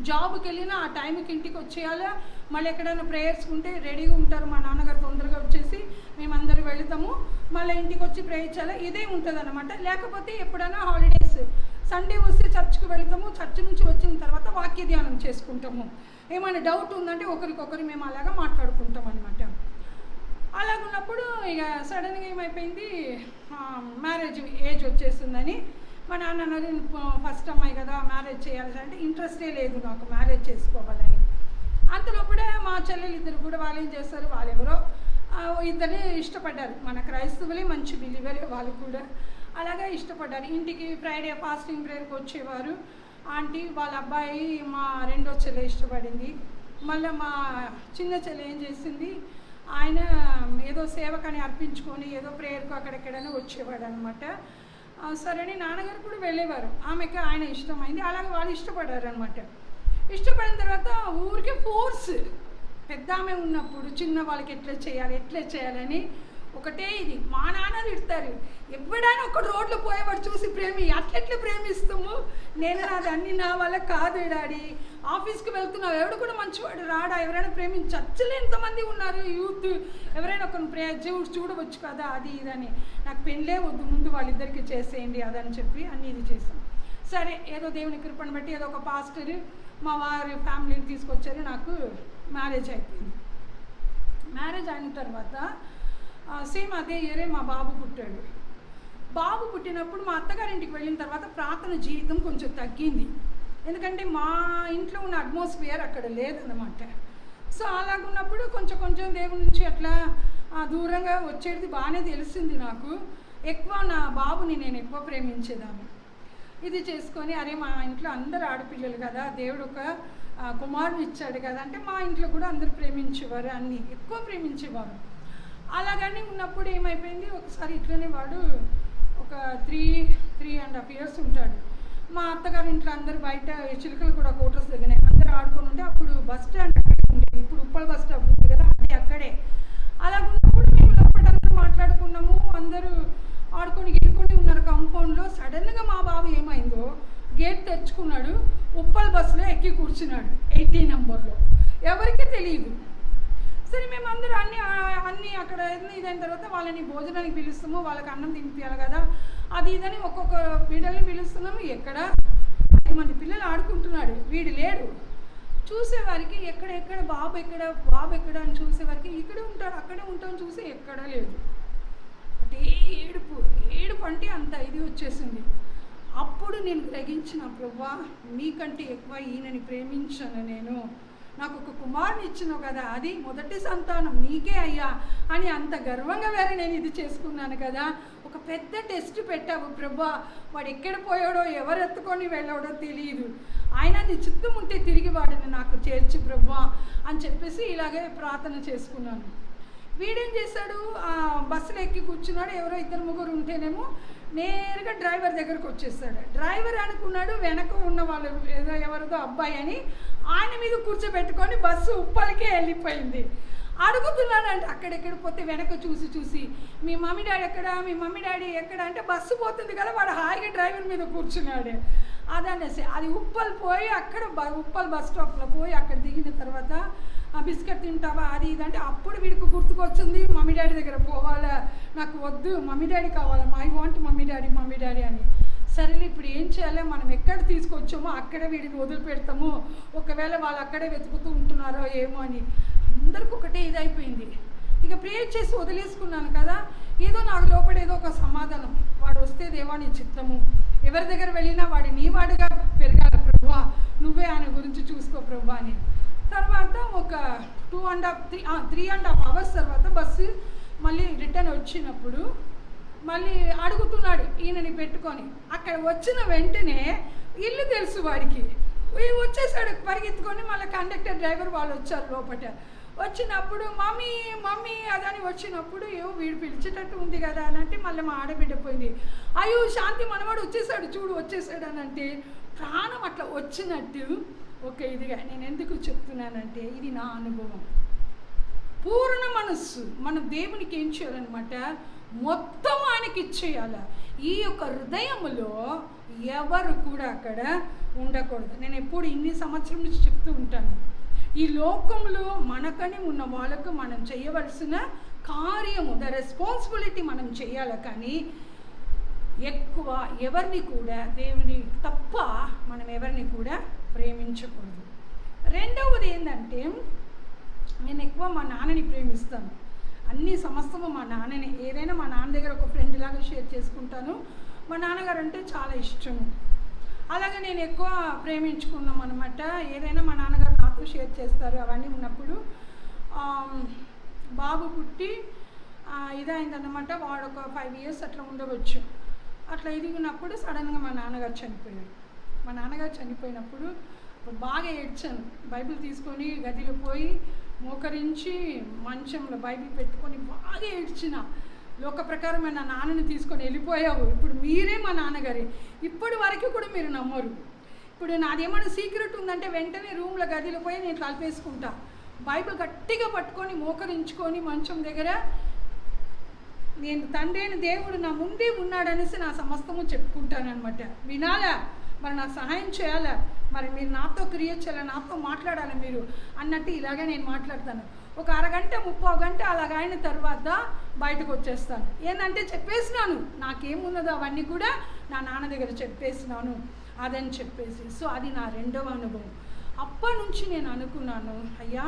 జాబ్కి వెళ్ళినా ఆ టైంకి ఇంటికి వచ్చేయాలా, మళ్ళీ ఎక్కడైనా ప్రేయర్స్ ఉంటే రెడీగా ఉంటారు మా నాన్నగారు, తొందరగా వచ్చేసి మేమందరూ వెళతాము, మళ్ళీ ఇంటికి వచ్చి ప్రేయర్ చేయాలా, ఇదే ఉంటుంది అనమాట. లేకపోతే ఎప్పుడైనా హాలిడేస్ సండే వస్తే చర్చ్కి వెళ్తాము, చర్చ్ నుంచి వచ్చిన తర్వాత వాక్య ధ్యానం చేసుకుంటాము, ఏమైనా డౌట్ ఉందంటే ఒకరికొకరు మేము అలాగా మాట్లాడుకుంటాం అనమాట. అలాగున్నప్పుడు ఇక సడన్గా ఏమైపోయింది, మ్యారేజ్ ఏజ్ వచ్చేస్తుందని మా నాన్న అన్నారు, ఫస్ట్ అమ్మాయి కదా మ్యారేజ్ చేయాలి అంటే ఇంట్రెస్టే లేదు నాకు మ్యారేజ్ చేసుకోవాలని. అంతలోపుడే మా చెల్లెలు ఇద్దరు కూడా వాళ్ళు ఏం చేస్తారు, వాళ్ళెవరో ఇద్దరిని ఇష్టపడ్డారు. మన క్రైస్తవులే, మంచి బిలీవరే వాళ్ళు కూడా. అలాగే ఇష్టపడ్డారు. ఇంటికి ఫ్రైడే ఫాస్టింగ్ ప్రేయర్కి వచ్చేవారు. ఆంటీ వాళ్ళ అబ్బాయి మా రెండో చెల్లె ఇష్టపడింది. మళ్ళీ మా చిన్న చెల్లె ఏం చేసింది, ఆయన ఏదో సేవకని అర్పించుకొని ఏదో ప్రేయర్కు అక్కడెక్కడైనా వచ్చేవాడు అనమాట. సరే అని నాన్నగారు కూడా వెళ్ళేవారు. ఆమెకి ఆయన ఇష్టమైంది. అలాగే వాళ్ళు ఇష్టపడ్డారు అనమాట. ఇష్టపడిన తర్వాత ఊరికే ఫోర్స్, పెద్ద ఆమె ఉన్నప్పుడు చిన్న వాళ్ళకి ఎట్లా చేయాలని ఒకటే ఇది. మా నాన్న తిడతారు, ఎప్పుడైనా ఒక రోడ్లో పోయేవాడు చూసి అట్లెట్లా ప్రేమిస్తాము, నేను నాది అన్ని నా వల్ల కాదు డాడీ, ఆఫీస్కి వెళ్తున్నావు ఎవడు కూడా మంచివాడు రాడా, ఎవరైనా ప్రేమించి చచ్చలే ఎంతమంది ఉన్నారు యూత్, ఎవరైనా ఒక చూడవచ్చు కదా అది ఇదని, నాకు పెళ్ళే వద్దు, ముందు వాళ్ళిద్దరికి చేసేయండి అదని చెప్పి అన్నీ ఇది చేసాం. సరే ఏదో దేవుని కృపను బట్టి ఏదో ఒక పాస్టర్ మా వారి ఫ్యామిలీని తీసుకొచ్చారు. నాకు మ్యారేజ్ అయిపోయింది. మ్యారేజ్ అయిన తర్వాత సేమ్ అదే ఇయరే మా బాబు పుట్టాడు. బాబు పుట్టినప్పుడు మా అత్తగారింటికి వెళ్ళిన తర్వాత ప్రార్థన జీవితం కొంచెం తగ్గింది. ఎందుకంటే మా ఇంట్లో ఉన్న అట్మాస్ఫియర్ అక్కడ లేదన్నమాట. సో అలాగున్నప్పుడు కొంచెం దేవుడి నుంచి అట్లా దూరంగా వచ్చేది బాగానే తెలిసింది నాకు. ఎక్కువ నా బాబుని నేను ఎక్కువ ప్రేమించేదాన్ని. ఇది చేసుకొని అరే మా ఇంట్లో అందరు ఆడపిల్లలు కదా, దేవుడు ఒక కుమారుని ఇచ్చాడు కదా అంటే మా ఇంట్లో కూడా అందరు ప్రేమించేవారు, అన్నీ ఎక్కువ ప్రేమించేవారు. అలాగని ఉన్నప్పుడు ఏమైపోయింది, ఒకసారి ఇట్లనే వాడు ఒక 3.5 years ఉంటాడు. మా అత్తగారి ఇంట్లో అందరు బయట చిలుకలు కూడా కోటర్స్ దగ్గర అందరూ ఆడుకొని ఉంటే అప్పుడు బస్ స్టాండ్ అక్కడే ఉండేది. ఇప్పుడు ఉప్పల్ బస్ స్టాప్ ఉంది కదా, అది అక్కడే. అలాగున్నప్పుడు మేము లోపలందరూ మాట్లాడుకున్నాము, అందరూ ఆడుకొని గిడుకొని ఉన్నారు కాంపౌండ్లో. సడన్గా మా బాబు ఏమైందో గేట్ తెరుచుకున్నాడు, ఉప్పల్ బస్సులో ఎక్కి కూర్చున్నాడు 80 నెంబర్లో. ఎవరికీ తెలియదు. సరే మేము అందరూ అన్నీ అక్కడ ఇదైన తర్వాత వాళ్ళని భోజనానికి పిలుస్తాము, వాళ్ళకి అన్నం తినిపించాలి కదా అది ఇదని ఒక్కొక్క బిడ్డల్ని పిలుస్తున్నాము. ఎక్కడ 5 మంది పిల్లలు ఆడుకుంటున్నాడు, వీడు లేడు. చూసేవారికి ఎక్కడ బాబు ఎక్కడ అని చూసేవారికి ఇక్కడే ఉంటాడు అక్కడే ఉంటామని చూసి ఎక్కడా లేదు. ఒకటే ఏడుపు అంటే అంత ఇది వచ్చేసింది. అప్పుడు నేను గ్రహించిన, ప్రభువా మీకంటే ఎక్కువ ఈయనని ప్రేమించాను నేను, నాకు ఒక కుమారుని ఇచ్చినావు కదా, అది మొదటి సంతానం నీకే అయ్యా అని అంత గర్వంగా వేరే నేను ఇది చేసుకున్నాను కదా. ఒక పెద్ద టెస్ట్ పెట్టావు ప్రభువా, వాడు ఎక్కడ పోయాడో ఎవరు ఎత్తుకొని వెళ్ళాడో తెలియదు, ఆయన నీ చిత్తం ఉంటే తిరిగి వాడిని నాకు చేర్చి ప్రభువా అని చెప్పేసి ఇలాగే ప్రార్థన చేసుకున్నాను. వీడేం చేశాడు, బస్సులో ఎక్కి కూర్చున్నాడు. ఎవరో 2-3 ఉంటేనేమో నేరుగా డ్రైవర్ దగ్గరకు వచ్చేస్తాడు. డ్రైవర్ అనుకున్నాడు వెనక ఉన్న వాళ్ళు ఎవరిదో అబ్బాయి అని, ఆయన మీద కూర్చోబెట్టుకొని బస్సు ఉప్పలకే వెళ్ళిపోయింది. అడుగుతున్నాడంటే అక్కడెక్కడ పోతే వెనక చూసి మీ మమ్మీ డాడీ ఎక్కడ అంటే బస్సు పోతుంది కదా, వాడు హాయిగా డ్రైవర్ మీద కూర్చున్నాడు. అదనేసి అది ఉప్పల్ పోయి అక్కడ ఉప్పల్ బస్ స్టాప్లో పోయి అక్కడ దిగిన తర్వాత బిస్కెట్ తింటావా అది ఇదంటే అప్పుడు వీడికి గుర్తుకొచ్చింది, మమ్మీ డాడీ దగ్గర పోవాలా, నాకు వద్దు మమ్మీ డాడీ కావాలా, ఐ వాంట్ మమ్మీ డాడీ అని. సరేలే ఇప్పుడు ఏం చేయాలి, మనం ఎక్కడ తీసుకొచ్చామో అక్కడే వీడిని వదిలిపెడతాము, ఒకవేళ వాళ్ళు అక్కడే వెతుకుతూ ఉంటున్నారో ఏమో అని అందరికి ఒకటే ఇదైపోయింది. ఇక ప్రేయర్ చేసి వదిలేసుకున్నాను కదా, ఏదో నాకు లోపల ఏదో ఒక సమాధానం, వాడు వస్తే దేవా నీ చిత్తము, ఎవరి దగ్గర వెళ్ళినా వాడి నీ వాడిగా పెరగాల ప్రభువా, నువ్వే ఆయన గురించి చూసుకో ప్రభువా అని. తర్వాత ఒక 3.5 hours తర్వాత బస్సు మళ్ళీ రిటర్న్ వచ్చినప్పుడు మళ్ళీ అడుగుతున్నాడు ఈయనని పెట్టుకొని. అక్కడ వచ్చిన వెంటనే ఇల్లు తెలుసు వాడికి, వచ్చేసాడు పరిగెత్తుకొని. మళ్ళీ కండక్టర్ డ్రైవర్ వాళ్ళు వచ్చారు లోపల. వచ్చినప్పుడు మమ్మీ అదని వచ్చినప్పుడు ఏమో వీడు పిలిచేటట్టు ఉంది కదా అని అంటే మళ్ళీ మా ఆడబిడ్డ పోయింది, అయ్యో శాంతి మనవాడు వచ్చేసాడు అని అంటే ప్రాణం అట్లా వచ్చినట్టు. ఓకే, ఇదిగా నేను ఎందుకు చెప్తున్నానంటే ఇది నా అనుభవం. పూర్ణ మనస్సు మనం దేవునికి ఏం చేయాలన్నమాట, మొత్తం ఆయనకి ఇచ్చేయాల. ఈ యొక్క హృదయంలో ఎవరు కూడా అక్కడ ఉండకూడదు. నేను ఎప్పుడు ఇన్ని సంవత్సరం నుంచి చెప్తూ ఉంటాను, ఈ లోకంలో మనకని ఉన్న వాళ్ళకు మనం చేయవలసిన కార్యము, ద రెస్పాన్సిబిలిటీ మనం చేయాలి. కానీ ఎక్కువ ఎవరిని కూడా దేవుని తప్ప మనం ఎవరిని కూడా ప్రేమించకూడదు. రెండవది ఏంటంటే, నేను ఎక్కువ మా నాన్నని ప్రేమిస్తాను. అన్ని సమస్తము మా నాన్నని, ఏదైనా మా నాన్న దగ్గర ఒక ఫ్రెండ్ లాగా షేర్ చేసుకుంటాను. మా నాన్నగారు అంటే చాలా ఇష్టము. అలాగే నేను ఎక్కువ ప్రేమించుకున్నాం అనమాట. ఏదైనా మా నాన్నగారు నాతో షేర్ చేస్తారు. అవన్నీ ఉన్నప్పుడు బాబు పుట్టి ఇదైందన్నమాట. వాడు ఒక 5 years అట్లా ఉండవచ్చు. అట్లా ఎదిగినప్పుడు సడన్గా మా నాన్నగారు చనిపోయారు. మా నాన్నగారు చనిపోయినప్పుడు బాగా ఏడ్చాను. బైబిల్ తీసుకొని గదిలో పోయి మోకరించి మంచంలో బైబిల్ పెట్టుకొని బాగా ఏడ్చిన. లోక ప్రకారమైన నాన్నని తీసుకొని వెళ్ళిపోయావు, ఇప్పుడు మీరే మా నాన్నగారే. ఇప్పటి వరకు కూడా మీరు నమ్మరు. ఇప్పుడు నాదేమైనా సీక్రెట్ ఉందంటే వెంటనే రూమ్లో గదిలో పోయి నేను తలపేసుకుంటా. బైబిల్ గట్టిగా పట్టుకొని మోకరించుకొని మంచం దగ్గర నేను తండ్రి అయిన దేవుడు నా ముందే ఉన్నాడనేసి నా సమస్తము చెప్పుకుంటానమాట. వినాలా, మరి నాకు సహాయం చేయాలా, మరి మీరు నాతో క్రియ చేయాలి, నాతో మాట్లాడాలి మీరు అన్నట్టు ఇలాగే నేను మాట్లాడతాను. ఒక అరగంట 30 గంట అలాగ అయిన తర్వాత బయటకు వచ్చేస్తాను. ఏంటంటే చెప్పేసినాను, నాకేమున్నదో అవన్నీ కూడా నా నాన్న దగ్గర చెప్పేసినాను అదని చెప్పేసి. సో అది నా రెండవ అనుభవం. అప్పటి నుంచి నేను అనుకున్నాను, అయ్యా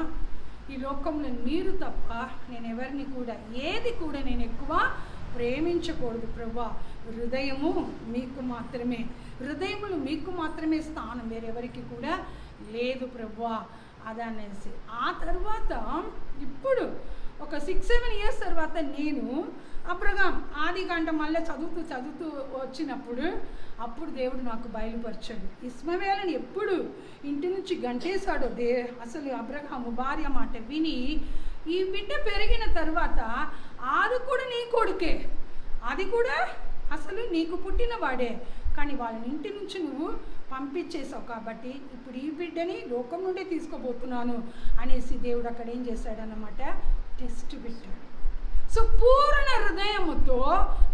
ఈ లోకంలో మీరు తప్ప నేను ఎవరిని కూడా ఏది కూడా నేను ఎక్కువ ప్రేమించకూడదు ప్రభువా. హృదయము మీకు మాత్రమే, హృదయములు మీకు మాత్రమే స్థానం, వేరెవరికి కూడా లేదు ప్రభువా అదనేసి. ఆ తర్వాత ఇప్పుడు ఒక 6-7 years తర్వాత నేను అబ్రహాం ఆదికాండ మళ్ళీ చదువుతూ వచ్చినప్పుడు అప్పుడు దేవుడు నాకు బయలుపరిచాడు. ఇస్మాయేలుని ఎప్పుడు ఇంటి నుంచి గంటేశాడో అసలు అబ్రహాము భార్య మాట విని, ఈ బిడ్డ పెరిగిన తర్వాత అది కూడా నీ కొడుకే, అది కూడా అసలు నీకు పుట్టిన వాడే, కానీ వాళ్ళని ఇంటి నుంచి నువ్వు పంపించేసావు కాబట్టి ఇప్పుడు ఈ బిడ్డని లోకం నుండే తీసుకోబోతున్నాను అనేసి దేవుడు అక్కడ ఏం చేశాడన్నమాట, టెస్ట్ పెట్టాడు. సో పూర్ణ హృదయముతో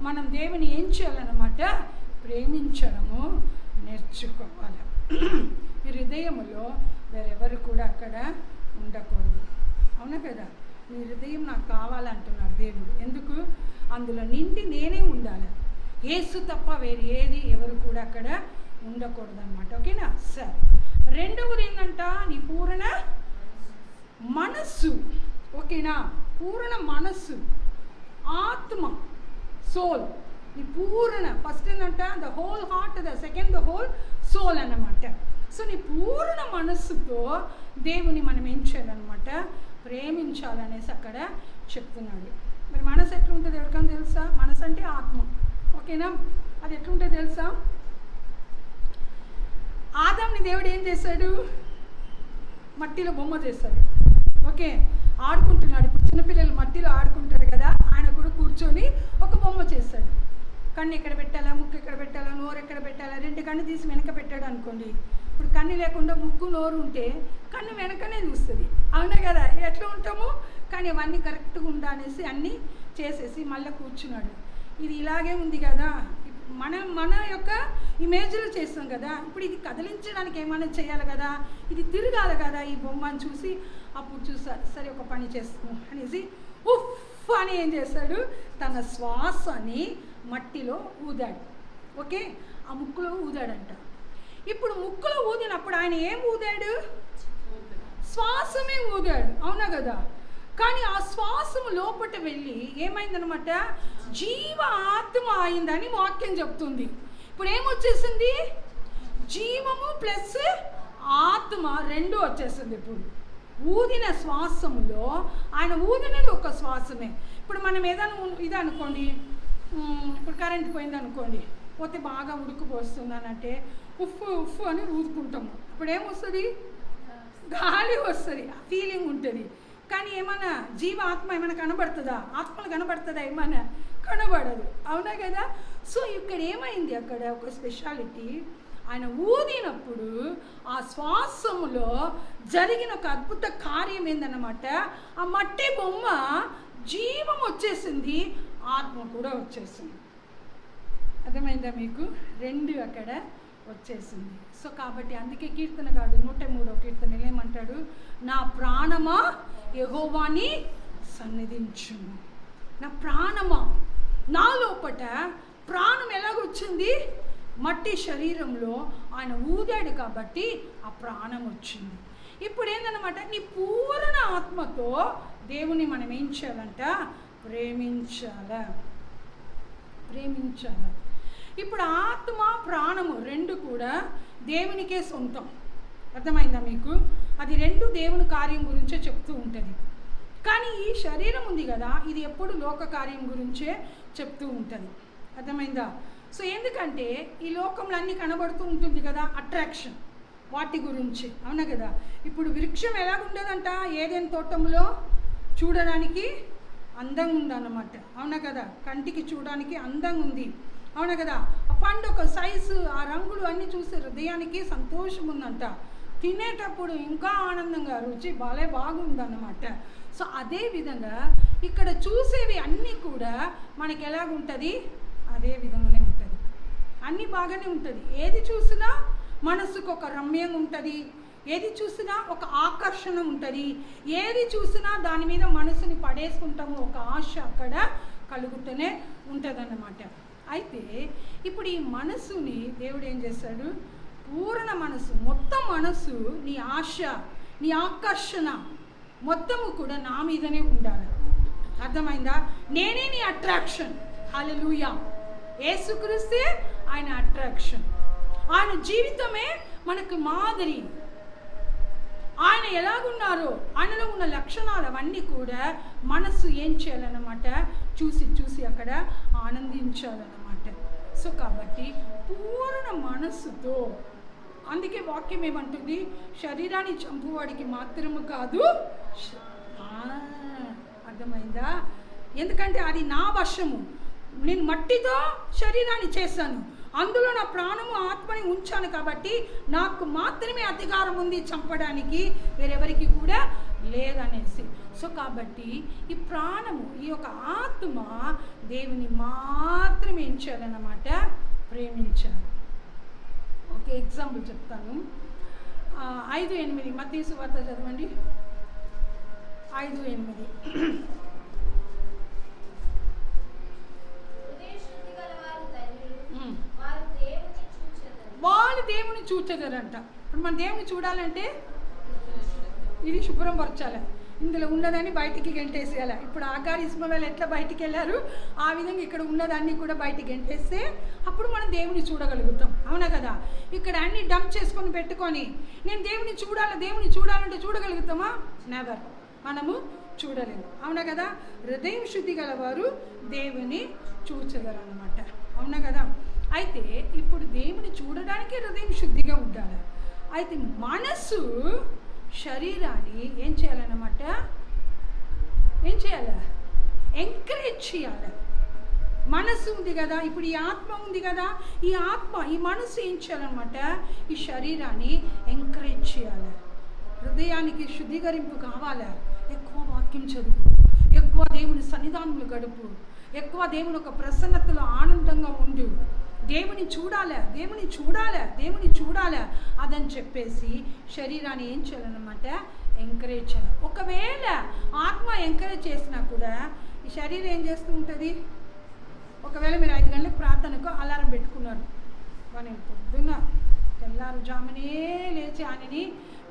మనం దేవుని ఏం చేయాలన్నమాట, ప్రేమించడము నేర్చుకోవాలి. ఈ హృదయములో వేరెవరు కూడా అక్కడ ఉండకూడదు. అవునా కదా, నీ హృదయం నాకు కావాలంటున్నాడు దేవుడు. ఎందుకు, అందులో నిండి నేనే ఉండాలి, యేసు తప్ప వేరు ఏది ఎవరు కూడా అక్కడ ఉండకూడదు అనమాట. ఓకేనా. సరే, రెండవది ఏంటంట, నీ పూర్ణ మనస్సు. ఓకేనా, పూర్ణ మనస్సు, ఆత్మ, సోల్. నీ పూర్ణ, ఫస్ట్ ఏంటంట the whole heart, the second the whole soul అన్నమాట. సో నీ పూర్ణ మనస్సుతో దేవుని మనం ఏం చేయాలన్నమాట, ప్రేమించాలనేసి అక్కడ చెప్తున్నాడు. మరి మనసు ఎట్లుంటుంది ఎవరికైనా తెలుసా? మనసు అంటే ఆత్మ. ఓకేనా, అది ఎట్లుంటుంది తెలుసా? ఆదాంని దేవుడు ఏం చేశాడు, మట్టిలో బొమ్మ చేశాడు. ఓకే, ఆడుకుంటున్నాడు. ఇప్పుడు చిన్నపిల్లలు మట్టిలో ఆడుకుంటారు కదా, ఆయన కూడా కూర్చొని ఒక బొమ్మ చేశాడు. కన్ను ఎక్కడ పెట్టాలా, ముక్కు ఎక్కడ పెట్టాలా, నోరు ఎక్కడ పెట్టాలా, 2 కన్ను తీసి వెనక పెట్టాడు అనుకోండి. ఇప్పుడు కన్ను లేకుండా ముక్కు నోరు ఉంటే కన్ను వెనకనే చూస్తుంది. అవునా కదా, ఎట్లా ఉంటాము, కానీ అవన్నీ కరెక్ట్గా ఉండాలనేసి అన్నీ చేసేసి మళ్ళీ కూర్చున్నాడు. ఇది ఇలాగే ఉంది కదా, మన యొక్క ఇమేజ్లో చేస్తాం కదా, ఇప్పుడు ఇది కదిలించడానికి ఏమైనా చేయాలి కదా, ఇది తిరగాలి కదా ఈ బొమ్మని చూసి. అప్పుడు చూసారు, సరే ఒక పని చేస్తాము అనేసి ఉఫ్ అని ఏం చేశాడు, తన శ్వాసని మట్టిలో ఊదాడు. ఓకే, ఆ ముక్కులో ఊదాడంట. ఇప్పుడు ముక్కులో ఊదినప్పుడు ఆయన ఏం ఊదాడు, శ్వాసమే ఊదాడు. అవునా కదా, కానీ ఆ శ్వాసము లోపట వెళ్ళి ఏమైందనమాట, జీవ ఆత్మ అయిందని వాక్యం చెప్తుంది. ఇప్పుడు ఏమొచ్చేసింది, జీవము ప్లస్ ఆత్మ 2 వచ్చేసింది. ఇప్పుడు ఊదిన శ్వాసములో ఆయన ఊదినది ఒక శ్వాసమే. ఇప్పుడు మనం ఏదైనా ఇది అనుకోండి, ఇప్పుడు కరెంట్ పోయింది అనుకోండి, పోతే బాగా ఉడుకుపోస్తుంది అని అంటే ఉఫ్ ఉఫ్ అని ఊదుకుంటాము. అప్పుడు ఏమొస్తుంది, గాలి వస్తుంది, ఫీలింగ్ ఉంటుంది. కానీ ఏమన్నా జీవ ఆత్మ ఏమైనా కనబడుతుందా, ఆత్మలు కనబడుతుందా, ఏమన్నా కనబడదు. అవునా కదా. సో ఇక్కడ ఏమైంది, అక్కడ ఒక స్పెషాలిటీ, ఆయన ఊదినప్పుడు ఆ శ్వాసములో జరిగిన ఒక అద్భుత కార్యం ఏందన్నమాట, ఆ మట్టి బొమ్మ జీవం వచ్చేసింది, ఆత్మ కూడా వచ్చేసింది. అర్థమైందా మీకు, 2 అక్కడ వచ్చేసింది. సో కాబట్టి అందుకే కీర్తనగాడు 103వ కీర్తనలో ఏమంటాడు, నా ప్రాణమా యెహోవాని సన్నిధించుము. నా ప్రాణమా, నా లోపట ప్రాణం ఎలాగొచ్చింది, మట్టి శరీరంలో ఆయన ఊదాడు కాబట్టి ఆ ప్రాణం వచ్చింది. ఇప్పుడు ఏందన్నమాట, నీ పూర్ణ ఆత్మతో దేవుని మనం ఏం చేయాలంట, ప్రేమించాల. ఇప్పుడు ఆత్మ ప్రాణము రెండు కూడా దేవునికే సొంతం. అర్థమైందా మీకు? అది రెండు దేవుని కార్యం గురించే చెప్తూ ఉంటుంది. కానీ ఈ శరీరం ఉంది కదా, ఇది ఎప్పుడు లోక కార్యం గురించే చెప్తూ ఉంటుంది. అర్థమైందా? సో ఎందుకంటే ఈ లోకంలో అన్నీ కనబడుతూ ఉంటుంది కదా, అట్రాక్షన్ వాటి గురించి. అవునా కదా? ఇప్పుడు వృక్షం ఎలాగుండదంట, ఏదైనా తోటంలో చూడడానికి అందంగా ఉందన్నమాట. అవునా కదా? కంటికి చూడడానికి అందంగా ఉంది. అవునా కదా? ఆ పండు ఒక సైజు, ఆ రంగులు అన్నీ చూస్తే హృదయానికి సంతోషం ఉందంట. తినేటప్పుడు ఇంకా ఆనందంగా, రుచి బాగుందన్నమాట. సో అదే విధంగా ఇక్కడ చూసేవి అన్నీ కూడా మనకి ఎలాగుంటుంది, అదే విధంగానే ఉంటుంది. అన్నీ బాగానే ఉంటుంది. ఏది చూసినా మనసుకు ఒక రమ్యంగా ఉంటుంది, ఏది చూసినా ఒక ఆకర్షణ ఉంటుంది, ఏది చూసినా దాని మీద మనసుని పడేసుకుంటాము, ఒక ఆశ అక్కడ కలుగుతూనే ఉంటుంది అన్నమాట. అయితే ఇప్పుడు ఈ మనసుని దేవుడు ఏం చేశాడు, పూర్ణ మనసు, మొత్తం మనసు, నీ ఆశ, నీ ఆకర్షణ మొత్తము కూడా నా మీదనే ఉండాలి. అర్థమైందా? నేనే నీ అట్రాక్షన్. హల్లెలూయా. యేసుక్రీస్తే ఆయన అట్రాక్షన్. ఆయన జీవితమే మనకు మాదిరి. ఆయన ఎలాగున్నారో, ఆయనలో ఉన్న లక్షణాలు అవన్నీ కూడా మనసు ఏం చేయాలన్నమాట, చూసి అక్కడ ఆనందించాలన్నమాట. సో కాబట్టి పూర్ణ మనస్సుతో, అందుకే వాక్యం ఏమంటుంది, శరీరాన్ని చంపువాడికి మాత్రము కాదు. అర్థమైందా? ఎందుకంటే అది నా వశము. నేను మట్టితో శరీరాన్ని చేశాను, అందులో నా ప్రాణము ఆత్మని ఉంచాను, కాబట్టి నాకు మాత్రమే అధికారం ఉంది చంపడానికి, వేరెవరికి కూడా లేదనేసి. సో కాబట్టి ఈ ప్రాణము, ఈ యొక్క ఆత్మ దేవుని మాత్రమే ఏం చేయాలన్నమాట, ప్రేమించాలి. ఓకే, ఎగ్జాంపుల్ చెప్తాను. 5:8 మత్తయి సువార్త చదవండి. 5:8. వాళ్ళు దేవుని చూచెదరంట. ఇప్పుడు మన దేవుని చూడాలంటే ఇది శుభ్రం పరచాలి, ఇందులో ఉన్నదాన్ని బయటికి గెంటేసేయాలి. ఇప్పుడు ఆగార్ ఇస్మాయిల్ ఎట్లా బయటికి వెళ్ళారు, ఆ విధంగా ఇక్కడ ఉన్నదాన్ని కూడా బయటికి గెంటేస్తే అప్పుడు మనం దేవుని చూడగలుగుతాం. అవునా కదా? ఇక్కడ అన్ని డంప్ చేసుకొని పెట్టుకొని నేను దేవుని చూడాలంటే చూడగలుగుతామా? నెవర్. మనము చూడలేము. అవునా కదా? హృదయం శుద్ధి గలవారు దేవుని చూచెదరు అన్నమాట. అవునా కదా? అయితే ఇప్పుడు దేవుని చూడడానికి హృదయం శుద్ధిగా ఉండాలి. అయితే మనసు శరీరాన్ని ఏం చేయాలన్నమాట, ఏం చేయాలి, ఎంకరేజ్ చేయాలి. మనసు ఉంది కదా, ఇప్పుడు ఈ ఆత్మ ఉంది కదా, ఈ ఆత్మ, ఈ మనసు ఏం చేయాలన్నమాట, ఈ శరీరాన్ని ఎంకరేజ్ చేయాలి. హృదయానికి శుద్ధీకరింపు కావాలి. ఎక్కువ వాక్యం చదువు, ఎక్కువ దేవుని సన్నిధానంలో గడుపు, ఎక్కువ దేవుని ఒక ప్రసన్నతలో ఆనందంగా ఉండు. దేవుని చూడాలి అదని చెప్పేసి శరీరాన్ని ఏం చేయాలన్నమాట, ఎంకరేజ్ చేయాలి. ఒకవేళ ఆత్మ ఎంకరేజ్ చేసినా కూడా ఈ శరీరం ఏం చేస్తూ ఉంటుంది. ఒకవేళ మీరు 5 గంటలకు ప్రార్థనకు అలారం పెట్టుకున్నారు, నేను పొద్దున్న తెల్లారుజామునే లేచి ఆయనని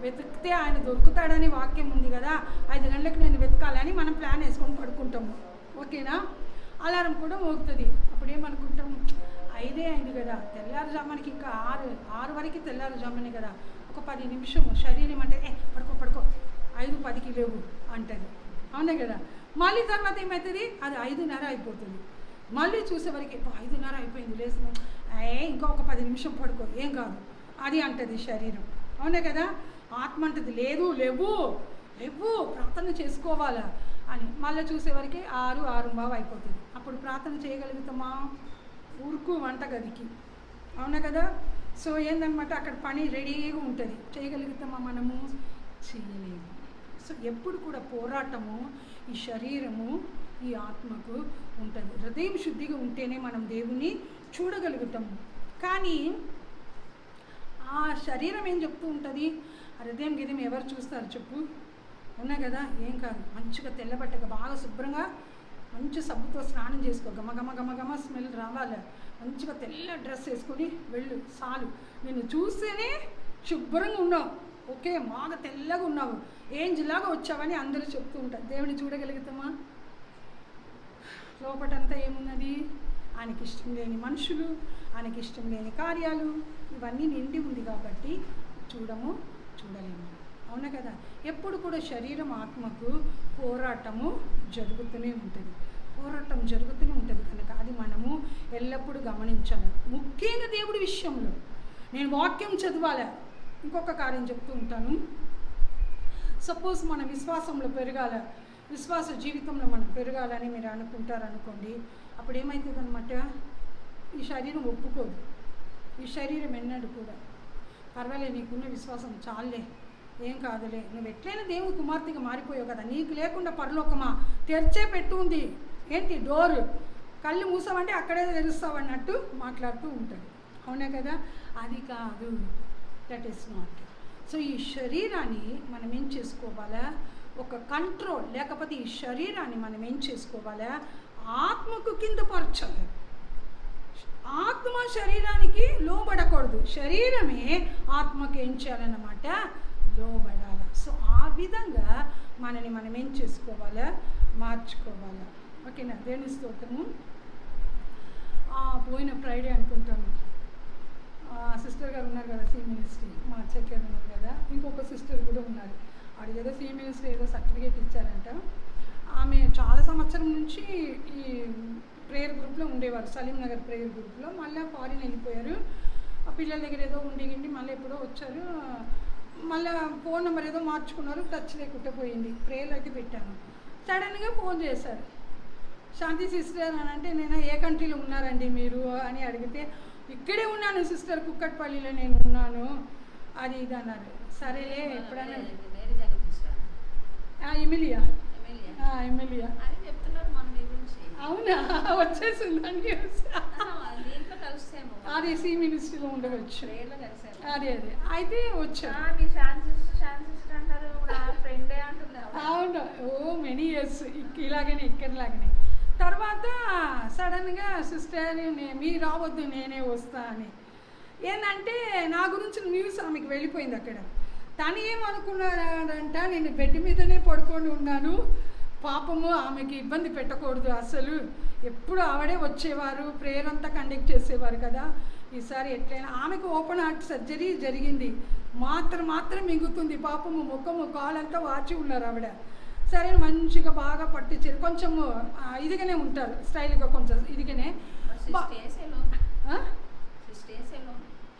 వెతికితే ఆయన దొరుకుతాడని వాక్యం ఉంది కదా, 5 గంటలకు నేను వెతకాలని మనం ప్లాన్ వేసుకొని పడుకుంటాము. ఓకేనా? అలారం కూడా మోగుతుంది. అప్పుడు ఏమనుకుంటాం, 5 అయింది కదా, తెల్లారుజామునికి ఇంకా 6 వరకు తెల్లారుజామునే కదా, ఒక 10 నిమిషము శరీరం అంటే పడుకో 5:10కి లేవు అంటది. అవునే కదా? మళ్ళీ తర్వాత ఏమవుతుంది, అది 5:30 అయిపోతుంది. మళ్ళీ చూసేవరకు 5:30 అయిపోయింది, లేచి ఇంకా ఒక 10 నిమిషం పడుకో, ఏం కాదు అది అంటది శరీరం. అవునే కదా? ఆత్మ అంటది లేవు ప్రార్థన చేసుకోవాలా అని. మళ్ళీ చూసేవరకు 6:05 అయిపోతుంది. అప్పుడు ప్రార్థన చేయగలుగుతామా? ఊరుకు వంటగదికి. అవునా కదా? సో ఏందన్నమాట, అక్కడ పని రెడీగా ఉంటుంది. చేయగలుగుతామా మనము? చేయలేము. సో ఎప్పుడు కూడా పోరాటము ఈ శరీరము ఈ ఆత్మకు ఉంటుంది. హృదయం శుద్ధిగా ఉంటేనే మనం దేవుని చూడగలుగుతాము. కానీ ఆ శరీరం ఏం చెప్తూ ఉంటుంది, ఆ హృదయం గిదయం ఎవరు చూస్తారు చెప్పు? అవునా కదా? ఏం కాదు, మంచిగా తెల్లబట్టగా బాగా శుభ్రంగా మంచి సబ్బుతో స్నానం చేసుకో, గమ స్మెల్ రావాలి, మంచిగా తెల్ల డ్రెస్ వేసుకొని వెళ్ళు, చాలు. నేను చూస్తేనే శుభ్రంగా ఉన్నావు, ఓకే బాగా తెల్లగా ఉన్నావు, ఏంజిలాగా వచ్చావని అందరూ చెప్తూ ఉంటారు. దేవుని చూడగలుగుతామా? లోపటంతా ఏమున్నది, ఆ ఆయనకి ఇష్టం లేని మనుషులు, ఆయనకి ఇష్టం లేని కార్యాలు ఇవన్నీ నిండి ఉంది కాబట్టి చూడలేము. అవునా కదా? ఎప్పుడు కూడా శరీరం ఆత్మకు పోరాటం జరుగుతూనే ఉంటుంది కనుక అది మనము ఎల్లప్పుడూ గమనించాలి. ముఖ్యంగా దేవుడి విషయంలో నేను వాక్యం చదవాలా. ఇంకొక కార్యం చెప్తూ ఉంటాను. సపోజ్ మన విశ్వాసంలో విశ్వాస జీవితంలో మనం పెరగాలని మీరు అనుకుంటారనుకోండి, అప్పుడు ఏమవుతుంది అనమాట, ఈ శరీరం ఒప్పుకోదు. ఈ శరీరం ఎన్నడూ కూడా పర్వాలే, నీకున్న విశ్వాసం చాలే, ఏం కాదులే, నువ్వు ఎట్లయినా దేవుని కుమార్తెగా మారిపోయావు కదా, నీకు లేకుండా పరలోకమా తెరిచే పెట్టుంది, ఏంటి డోరు, కళ్ళు మూసామంటే అక్కడే తెరుస్తావు అన్నట్టు మాట్లాడుతూ ఉంటాడు. అవునా కదా? అది కాదు, దట్ ఈస్ నాట్. సో ఈ శరీరాన్ని మనం ఏం చేసుకోవాలా, ఒక కంట్రోల్, లేకపోతే ఈ శరీరాన్ని మనం ఏం చేసుకోవాలా, ఆత్మకు కింద పరచాలి. ఆత్మ శరీరానికి లోబడకూడదు, శరీరమే ఆత్మకు ఏం చేయాలన్నమాట, లోబడాలి. సో ఆ విధంగా మనని మనం ఏం చేసుకోవాలా, మార్చుకోవాలా. ఓకేనా? దేవుని స్తోత్రము. పోయిన ఫ్రైడే అనుకుంటాను, సిస్టర్ గారు ఉన్నారు కదా సి మినిస్ట్రీ, మా చెక్కేరు ఉన్నారు కదా, ఇంకొక సిస్టర్ కూడా ఉన్నారు. ఆవిడ ఏదో సి మినిస్ట్రీ ఏదో సర్టిఫికేట్ ఇచ్చారంట. ఆమె చాలా సంవత్సరం నుంచి ఈ ప్రేయర్ గ్రూప్లో ఉండేవారు, సలీం నగర్ ప్రేయర్ గ్రూప్లో. మళ్ళీ ఫారిన్ వెళ్ళిపోయారు, ఆ పిల్లల దగ్గర ఏదో ఉండి మళ్ళీ ఎప్పుడో వచ్చారు. మళ్ళీ ఫోన్ నెంబర్ ఏదో మార్చుకున్నారు, టచ్ లేకుండా పోయింది. ప్రేయర్లు అయితే పెట్టాను. సడన్గా ఫోన్ చేశారు, శాంతి సిస్టర్ అని అంటే, నేను ఏ కంట్రీలో ఉన్నారండి మీరు అని అడిగితే, ఇక్కడే ఉన్నాను సిస్టర్, కుక్కట్పల్లిలో నేను ఉన్నాను, అది ఇది అన్నారు. సరేలే ఎప్పుడైనా ఎమిలియా అవునా, వచ్చేసిందండి. అది సి మినిస్ట్రీలో ఉండవచ్చు. అదే అయితే వచ్చాను. అవును, మెనీ ఇయర్స్ ఇలాగనే ఇక్కడలాగనే. తర్వాత సడన్గా సిస్టర్ మీరు రావద్దు, నేనే వస్తా అని. ఏంటంటే నా గురించి న్యూస్ ఆమెకు వెళ్ళిపోయింది అక్కడ. తను ఏమనుకున్నాడంట, నేను బెడ్ మీదనే పడుకొని ఉన్నాను, పాపము ఆమెకి ఇబ్బంది పెట్టకూడదు, అసలు ఎప్పుడు ఆవిడే వచ్చేవారు, ప్రేయర్ అంతా కండక్ట్ చేసేవారు కదా, ఈసారి ఎట్లయినా ఆమెకు ఓపెన్ హార్ట్ సర్జరీ జరిగింది, మాత్రం మింగుతుంది పాపము, ముఖము కాలంతా వాచి ఉన్నారు ఆవిడ. సరే మంచిగా బాగా పట్టించారు, కొంచెము ఇదిగానే ఉంటారు, స్టైల్గా కొంచెం ఇదిగానే.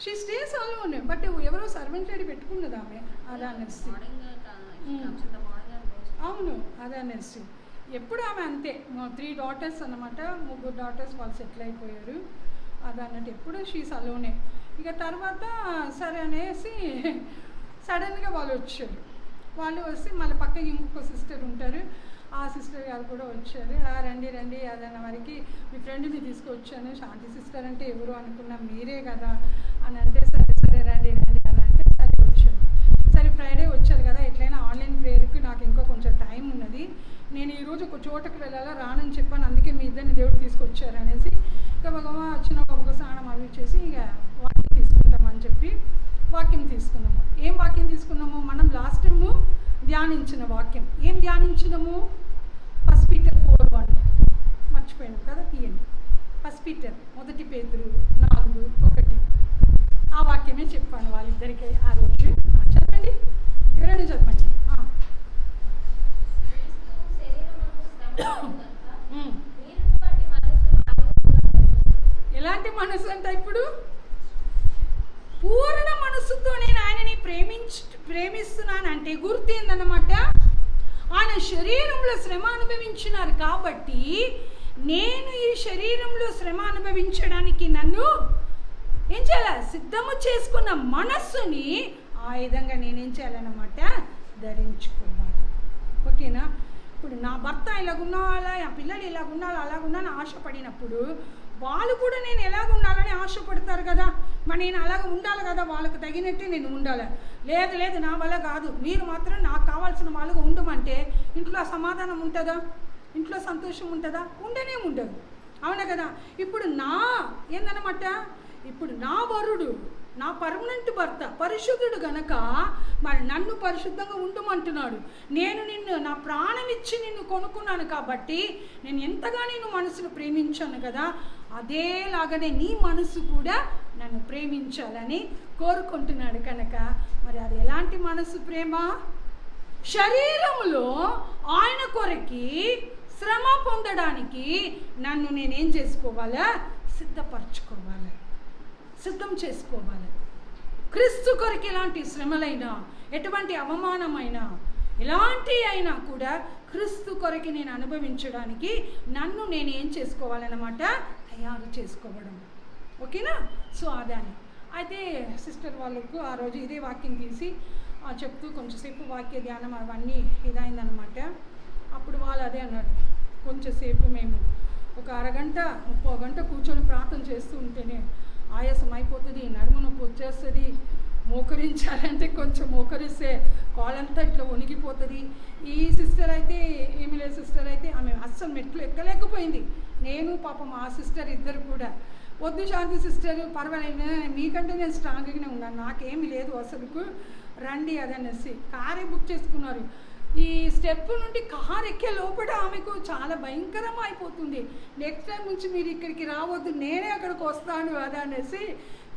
షీ స్టేస్ అలోన్, బట్ ఎవరో సర్వెంట్ లేడీ పెట్టుకున్నది ఆమె, అదే అనేసి. అవును, అదే అనేసి. ఎప్పుడు ఆమె అంతే, 3 daughters అన్నమాట, 3 daughters వాళ్ళు సెటిల్ అయిపోయారు, అది అన్నట్టు ఎప్పుడు షీస్ అలోనే. ఇక తర్వాత సరే అనేసి సడన్గా వాళ్ళు వచ్చారు. వాళ్ళు వస్తే మళ్ళీ పక్కకి ఇంకొక సిస్టర్ ఉంటారు, ఆ సిస్టర్ గారు కూడా వచ్చారు. రండి అదన్న వారికి, మీ ఫ్రెండ్ని తీసుకొచ్చాను, శాంతి సిస్టర్ అంటే ఎవరు అనుకున్నా, మీరే కదా అని అంటే, సరే రండి అని అంటే సరే వచ్చాను. సరే ఫ్రైడే వచ్చారు కదా, ఎట్లయినా ఆన్లైన్ ప్రేయర్కి నాకు ఇంకా కొంచెం టైం ఉన్నది, నేను ఈరోజు ఒక చోటకు వెళ్ళాలా, రానని చెప్పాను, అందుకే మీ ఇద్దరిని దేవుడు తీసుకొచ్చారు అనేసి ఇక వచ్చిన ఒక స్నానం అవి చేసి ఇక వాక్యం తీసుకుంటామని చెప్పి వాక్యం తీసుకున్నాము. ఏం వాక్యం తీసుకున్నాము? మనం లాస్ట్ టైము ధ్యానించిన వాక్యం ఏం ధ్యానించినాము? 1 Peter 4:1 మర్చిపోయాను కదా, తీయండి. 1 Peter 1 పేతురు 4:1 ఆ వాక్యమే చెప్పాను వాళ్ళిద్దరికీ ఆ రోజు. చదవండి, ఎవరైనా చదవండి. ఎలాంటి మనసు అంటే, ఇప్పుడు పూర్ణ మనస్సుతో నేను ఆయనని ప్రేమిస్తున్నానంటే గుర్తు ఏందన్నమాట, ఆయన శరీరంలో శ్రమ అనుభవించినారు కాబట్టి నేను ఈ శరీరంలో శ్రమ అనుభవించడానికి నన్ను ఏం చేయాలి, సిద్ధము చేసుకున్న మనస్సుని ఆ విధంగా నేనేం చేయాలన్నమాట, ధరించుకోవాలి. ఓకేనా? ఇప్పుడు నా భర్త ఇలాగున్నాలా, ఆ పిల్లలు ఇలాగున్నాలా, అలాగున్నాను ఆశపడినప్పుడు వాళ్ళు కూడా నేను ఎలాగ ఉండాలని ఆశపడతారు కదా, మరి నేను అలాగ ఉండాలి కదా, వాళ్ళకు తగినట్టే నేను ఉండాలి. లేదు నా వల్ల కాదు, మీరు మాత్రం నాకు కావాల్సిన వాళ్ళగా ఉండమంటే ఇంట్లో సమాధానం ఉంటుందా, ఇంట్లో సంతోషం ఉంటుందా? ఉండనే ఉండదు. అవునా కదా? ఇప్పుడు ఏందన్నమాట, ఇప్పుడు నా వరుడు, నా పర్మనెంట్ భర్త పరిశుద్ధుడు గనక మరి నన్ను పరిశుద్ధంగా ఉండమంటున్నాడు. నేను నా ప్రాణం ఇచ్చి నిన్ను కొనుక్కున్నాను కాబట్టి నేను ఎంతగా నేను మనసును ప్రేమించాను కదా, అదేలాగానే నీ మనసు కూడా నన్ను ప్రేమించాలని కోరుకుంటున్నాడు కనుక మరి అది ఎలాంటి మనసు ప్రేమ? శరీరములో ఆయన కొరకి శ్రమ పొందడానికి నన్ను నేనేం చేసుకోవాలా? సిద్ధపరచుకోవాలి, సిద్ధం చేసుకోవాలి. క్రీస్తు కొరకు ఎలాంటి శ్రమలైనా, ఎటువంటి అవమానమైనా, ఎలాంటి అయినా కూడా క్రీస్తు కొరకు నేను అనుభవించడానికి నన్ను నేను ఏం చేసుకోవాలన్నమాట? తయారు చేసుకోవడం. ఓకేనా? సో అదని అయితే సిస్టర్ వాళ్ళకు ఆ రోజు ఇదే వాక్యం తీసి చెప్తూ కొంచెంసేపు వాక్య ధ్యానం అవన్నీ ఇదైందనమాట. అప్పుడు వాళ్ళు అదే అన్నారు, కొంచెంసేపు మేము ఒక అరగంట 30 గంట కూర్చొని ప్రార్థన చేస్తూ ఉంటేనే ఆయాసం అయిపోతుంది, నడుము నొప్పి వచ్చేస్తుంది, మోకరించాలంటే కొంచెం మోకరిస్తే కాలంతా ఇట్లా వణిగిపోతుంది. ఈ సిస్టర్ అయితే ఏమి లేదు, సిస్టర్ అయితే ఆమె అస్సలు మెట్లు ఎక్కలేకపోయింది. నేను పాపం ఆ సిస్టర్ ఇద్దరు కూడా, వద్దు శాంతి సిస్టర్ పర్వాలేదు, మీకంటే నేను స్ట్రాంగ్గానే ఉన్నాను, నాకేమీ లేదు అసలుకు, రండి అదనేసి కారే బుక్ చేసుకున్నారు. ఈ స్టెప్ నుండి కారు ఎక్కే లోపల ఆమెకు చాలా భయంకరం అయిపోతుంది. నెక్స్ట్ టైం నుంచి మీరు ఇక్కడికి రావద్దు, నేనే అక్కడికి వస్తాను అదనేసి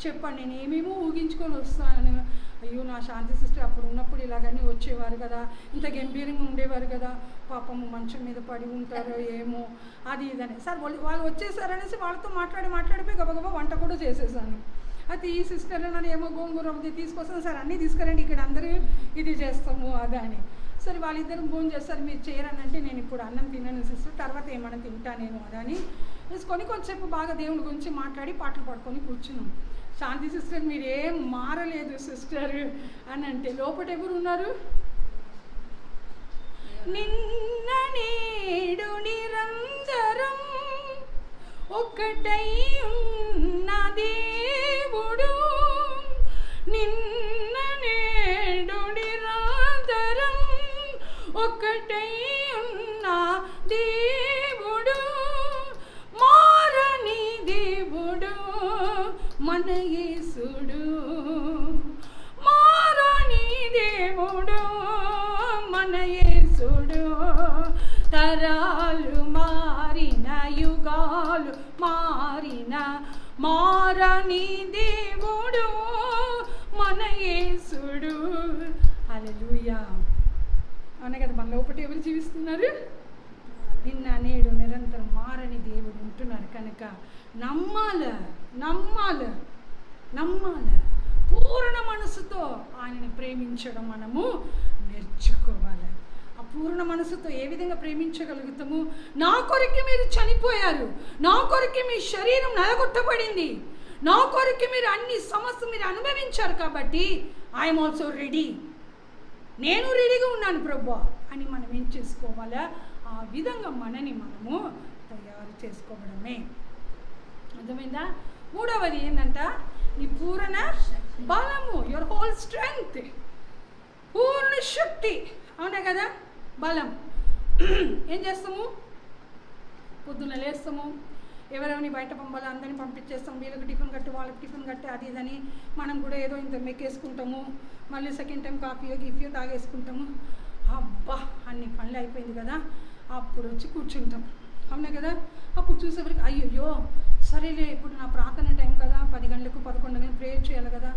చెప్పండి. నేను ఏమేమో ఊహించుకొని వస్తాను. అయ్యో నా శాంతి సిస్టర్ అప్పుడు ఉన్నప్పుడు ఇలాగని వచ్చేవారు కదా, ఇంత గంభీరంగా ఉండేవారు కదా, పాపము మంచం మీద పడి ఉంటారో ఏమో అది ఇదని. సార్ వాళ్ళు వచ్చేసారనేసి వాళ్ళతో మాట్లాడిపోయి గబగబా వంట కూడా చేసేసాను. అయితే ఈ సిస్టర్ నన్ను ఏమో గోంగూర తీసుకొస్తాను సార్, అన్నీ తీసుకురండి, ఇక్కడ అందరూ ఇది చేస్తాము అదని. సరే వాళ్ళిద్దరు భోజనం చేస్తారు, మీరు చేయరనంటే నేను ఇప్పుడు అన్నం తినను సిస్టర్, తర్వాత ఏమైనా తింటా నేను అదని వేసుకొని కొంచెంసేపు బాగా దేవుని గురించి మాట్లాడి పాటలు పాడుకొని కూర్చున్నాం. శాంతి సిస్టర్ మీరు ఏం మారలేదు సిస్టర్ అని అంటే, లోపల ఎవరు ఉన్నారు? నిన్న నేడు నిరంతరం ఒక్కటై ఉన్న దేవుడు, నిన్న నేడు నిరంతరం ఒక్కటై ఉన్న దేవుడు, మారని దేవుడు మన యేసుడు, మారని దేవుడు మన యేసుడు, తరాలు మారిన యుగాలు మారిన మారని దేవుడు మన యేసుడు. హల్లెలూయా. అవునా కదా? మన లోపల ఎవరు జీవిస్తున్నారు? నిన్న నేడు నిరంతరం మారని దేవుడు ఉంటున్నారు కనుక నమ్మాల పూర్ణ మనసుతో ఆయనని ప్రేమించడం మనము నేర్చుకోవాలి. ఆ పూర్ణ మనసుతో ఏ విధంగా ప్రేమించగలుగుతాము? నా కొరకు మీరు చనిపోయారు, నా కొరకు మీ శరీరం నలగొట్టబడింది, నా కొరకు మీరు అన్ని సమస్యలు మీరు అనుభవించారు కాబట్టి ఐఎమ్ ఆల్సో రెడీ, నేను రెడీగా ఉన్నాను ప్రభువా అని మనం ఏం చేసుకోవాలా? ఆ విధంగా మనని మనము తయారు చేసుకోవడమే. అర్థమైందా? మూడవది ఏంటంట? నీ పూర్ణ బలము, యువర్ హోల్ స్ట్రెంగ్త్, పూర్ణ శక్తి. అవునా కదా? బలం. ఏం చేస్తాము? పొద్దున్న లేస్తాము, ఎవరెవరిని బయట పంపాలి అందరినీ పంపించేస్తాం, వీళ్ళకి టిఫిన్ కట్టి వాళ్ళకి టిఫిన్ కట్టి అది ఇదని మనం కూడా ఏదో ఇంత మెక్కేసుకుంటాము, మళ్ళీ సెకండ్ టైం కాఫీయో గిఫీయో తాగేసుకుంటాము. అబ్బా అన్ని పనులు అయిపోయింది కదా, అప్పుడు వచ్చి కూర్చుంటాం. అవునా కదా? అప్పుడు చూసేవరికి అయ్యయ్యో సరేలే ఇప్పుడు నా ప్రార్థన టైం కదా, 10 గంటలకు 11 గంటలకు ప్రేయర్ చేయాలి కదా,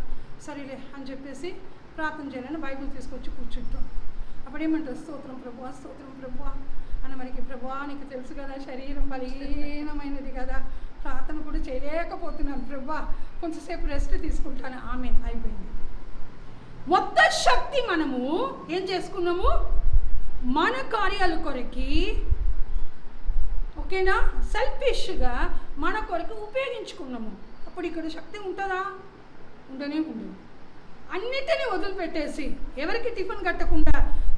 సరేలే అని చెప్పేసి ప్రార్థన చేయాలని బైబిల్ తీసుకొచ్చి కూర్చుంటాం. అప్పుడు ఏమంటారు? స్తోత్రం ప్రభువా, స్తోత్రం ప్రభువా అని. మనకి ప్రభువా నీకు తెలుసు కదా శరీరం బలహీనమైనది కదా, ప్రార్థన కూడా చేయలేకపోతున్నాను ప్రభువా, కొంచెంసేపు రెస్ట్ తీసుకుంటాను. ఆమె అయిపోయింది. మొత్తం శక్తి మనము ఏం చేసుకున్నాము? మన కార్యాల కొరకి, ఓకేనా, సెల్ఫిష్గా మన కొరకు ఉపయోగించుకున్నాము. అప్పుడు ఇక్కడ శక్తి ఉంటుందా? ఉండనే ఉండదు. అన్నిటినీ వదిలిపెట్టేసి ఎవరికి టిఫిన్ కట్టకుండా,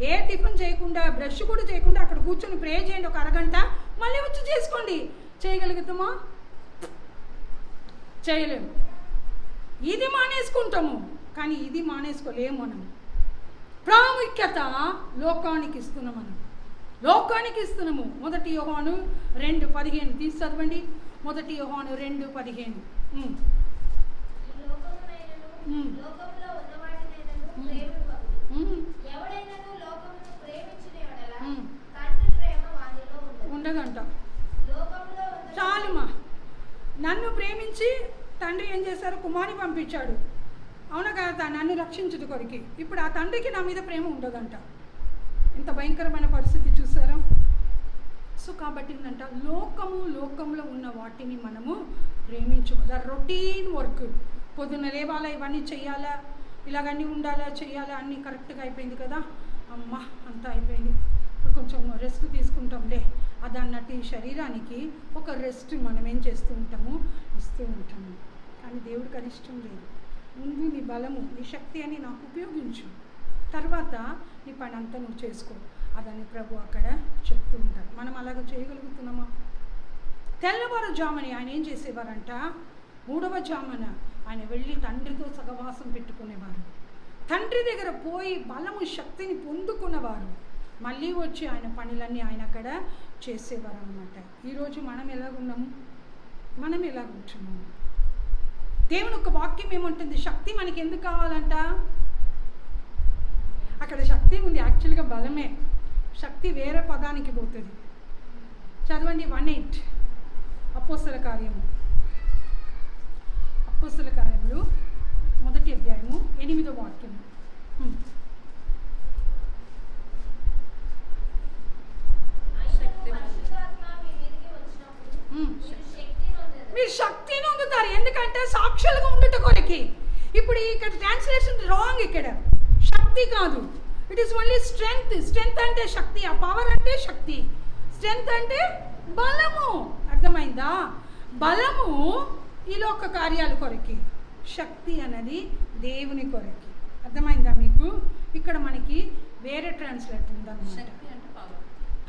ఏ టిఫిన్ చేయకుండా, బ్రష్ కూడా చేయకుండా అక్కడ కూర్చొని ప్రే చేయండి ఒక అరగంట, మళ్ళీ వచ్చి చేసుకోండి. చేయగలుగుతామా? చేయలేము. ఇది మానేసుకుంటాము కానీ ఇది మానేసుకోలేము. మనం ప్రాముఖ్యత లోకానికి ఇస్తున్నాం, మనం లోకానికి ఇస్తున్నాము. 1 యోహాను 2:15 తీసి చదవండి. 1 యోహాను 2:15. ఉండదంట. చాలుమా, నన్ను ప్రేమించి తండ్రి ఏం చేశారు, కుమారుని పంపించాడు. అవునా కదా, నన్ను రక్షించుట కొరికి. ఇప్పుడు ఆ తండ్రికి నా మీద ప్రేమ ఉండదంట. ఇంత భయంకరమైన పరిస్థితి చూసారా? సో కాబట్టి ఏంటంట, లోకంలో ఉన్న వాటిని మనము ప్రేమించు. ద రొటీన్ వర్క్, పొద్దున్న లేవాలా, ఇవన్నీ చెయ్యాలా, ఇలాగన్నీ ఉండాలా, చెయ్యాలా, అన్నీ కరెక్ట్గా అయిపోయింది కదా, అమ్మ అంతా అయిపోయింది, ఇప్పుడు కొంచెం రెస్ట్ తీసుకుంటాంలే అది అన్నట్టు ఈ శరీరానికి ఒక రెస్ట్ మనం ఏం చేస్తూ ఉంటాము, ఇస్తూ ఉంటాము. కానీ దేవుడికి అది ఇష్టం లేదు. ముందు నీ బలము, నీ శక్తి అని నాకు ఉపయోగించు, తర్వాత నీ పని అంతా నువ్వు చేసుకో అదని ప్రభు అక్కడ చెప్తూ ఉంటారు. మనం అలాగ చేయగలుగుతున్నామా? తెల్లవారుజాముని ఆయన ఏం చేసేవారంట, 3వ జామున ఆయన వెళ్ళి తండ్రితో సహవాసం పెట్టుకునేవారు. తండ్రి దగ్గర పోయి బలము, శక్తిని పొందుకున్నవారు మళ్ళీ వచ్చి ఆయన పనులన్నీ ఆయన అక్కడ చేసేవారు అన్నమాట. ఈరోజు మనం ఎలాగున్నాము, మనం ఎలాగుంటున్నాము? దేవుని ఒక వాక్యం ఏముంటుంది, శక్తి మనకి ఎందుకు కావాలంట? అక్కడ శక్తి ఉంది, యాక్చువల్గా బలమే. శక్తి వేరే పదానికి పోతుంది. చదవండి 1:8 అపోస్తల కార్యములు 1వ అధ్యాయము 8వ వాక్యము. మీరు శక్తిని పొందుతారు, ఎందుకంటే సాక్షులుగా ఉండుట కొరకి. ఇప్పుడు ఇక్కడ ట్రాన్స్లేషన్ రాంగ్, ఇక్కడ శక్తి కాదు, it is only strength. Strength అంటే శక్తి, ఆ పవర్ అంటే శక్తి, స్ట్రెంగ్త్ అంటే బలము. అర్థమైందా? బలము ఈ లోక కార్యాల కొరకి, శక్తి అన్నది దేవుని కొరకి. అర్థమైందా మీకు? ఇక్కడ మనకి వేరే ట్రాన్స్లేట్ ఉందన్నమాట.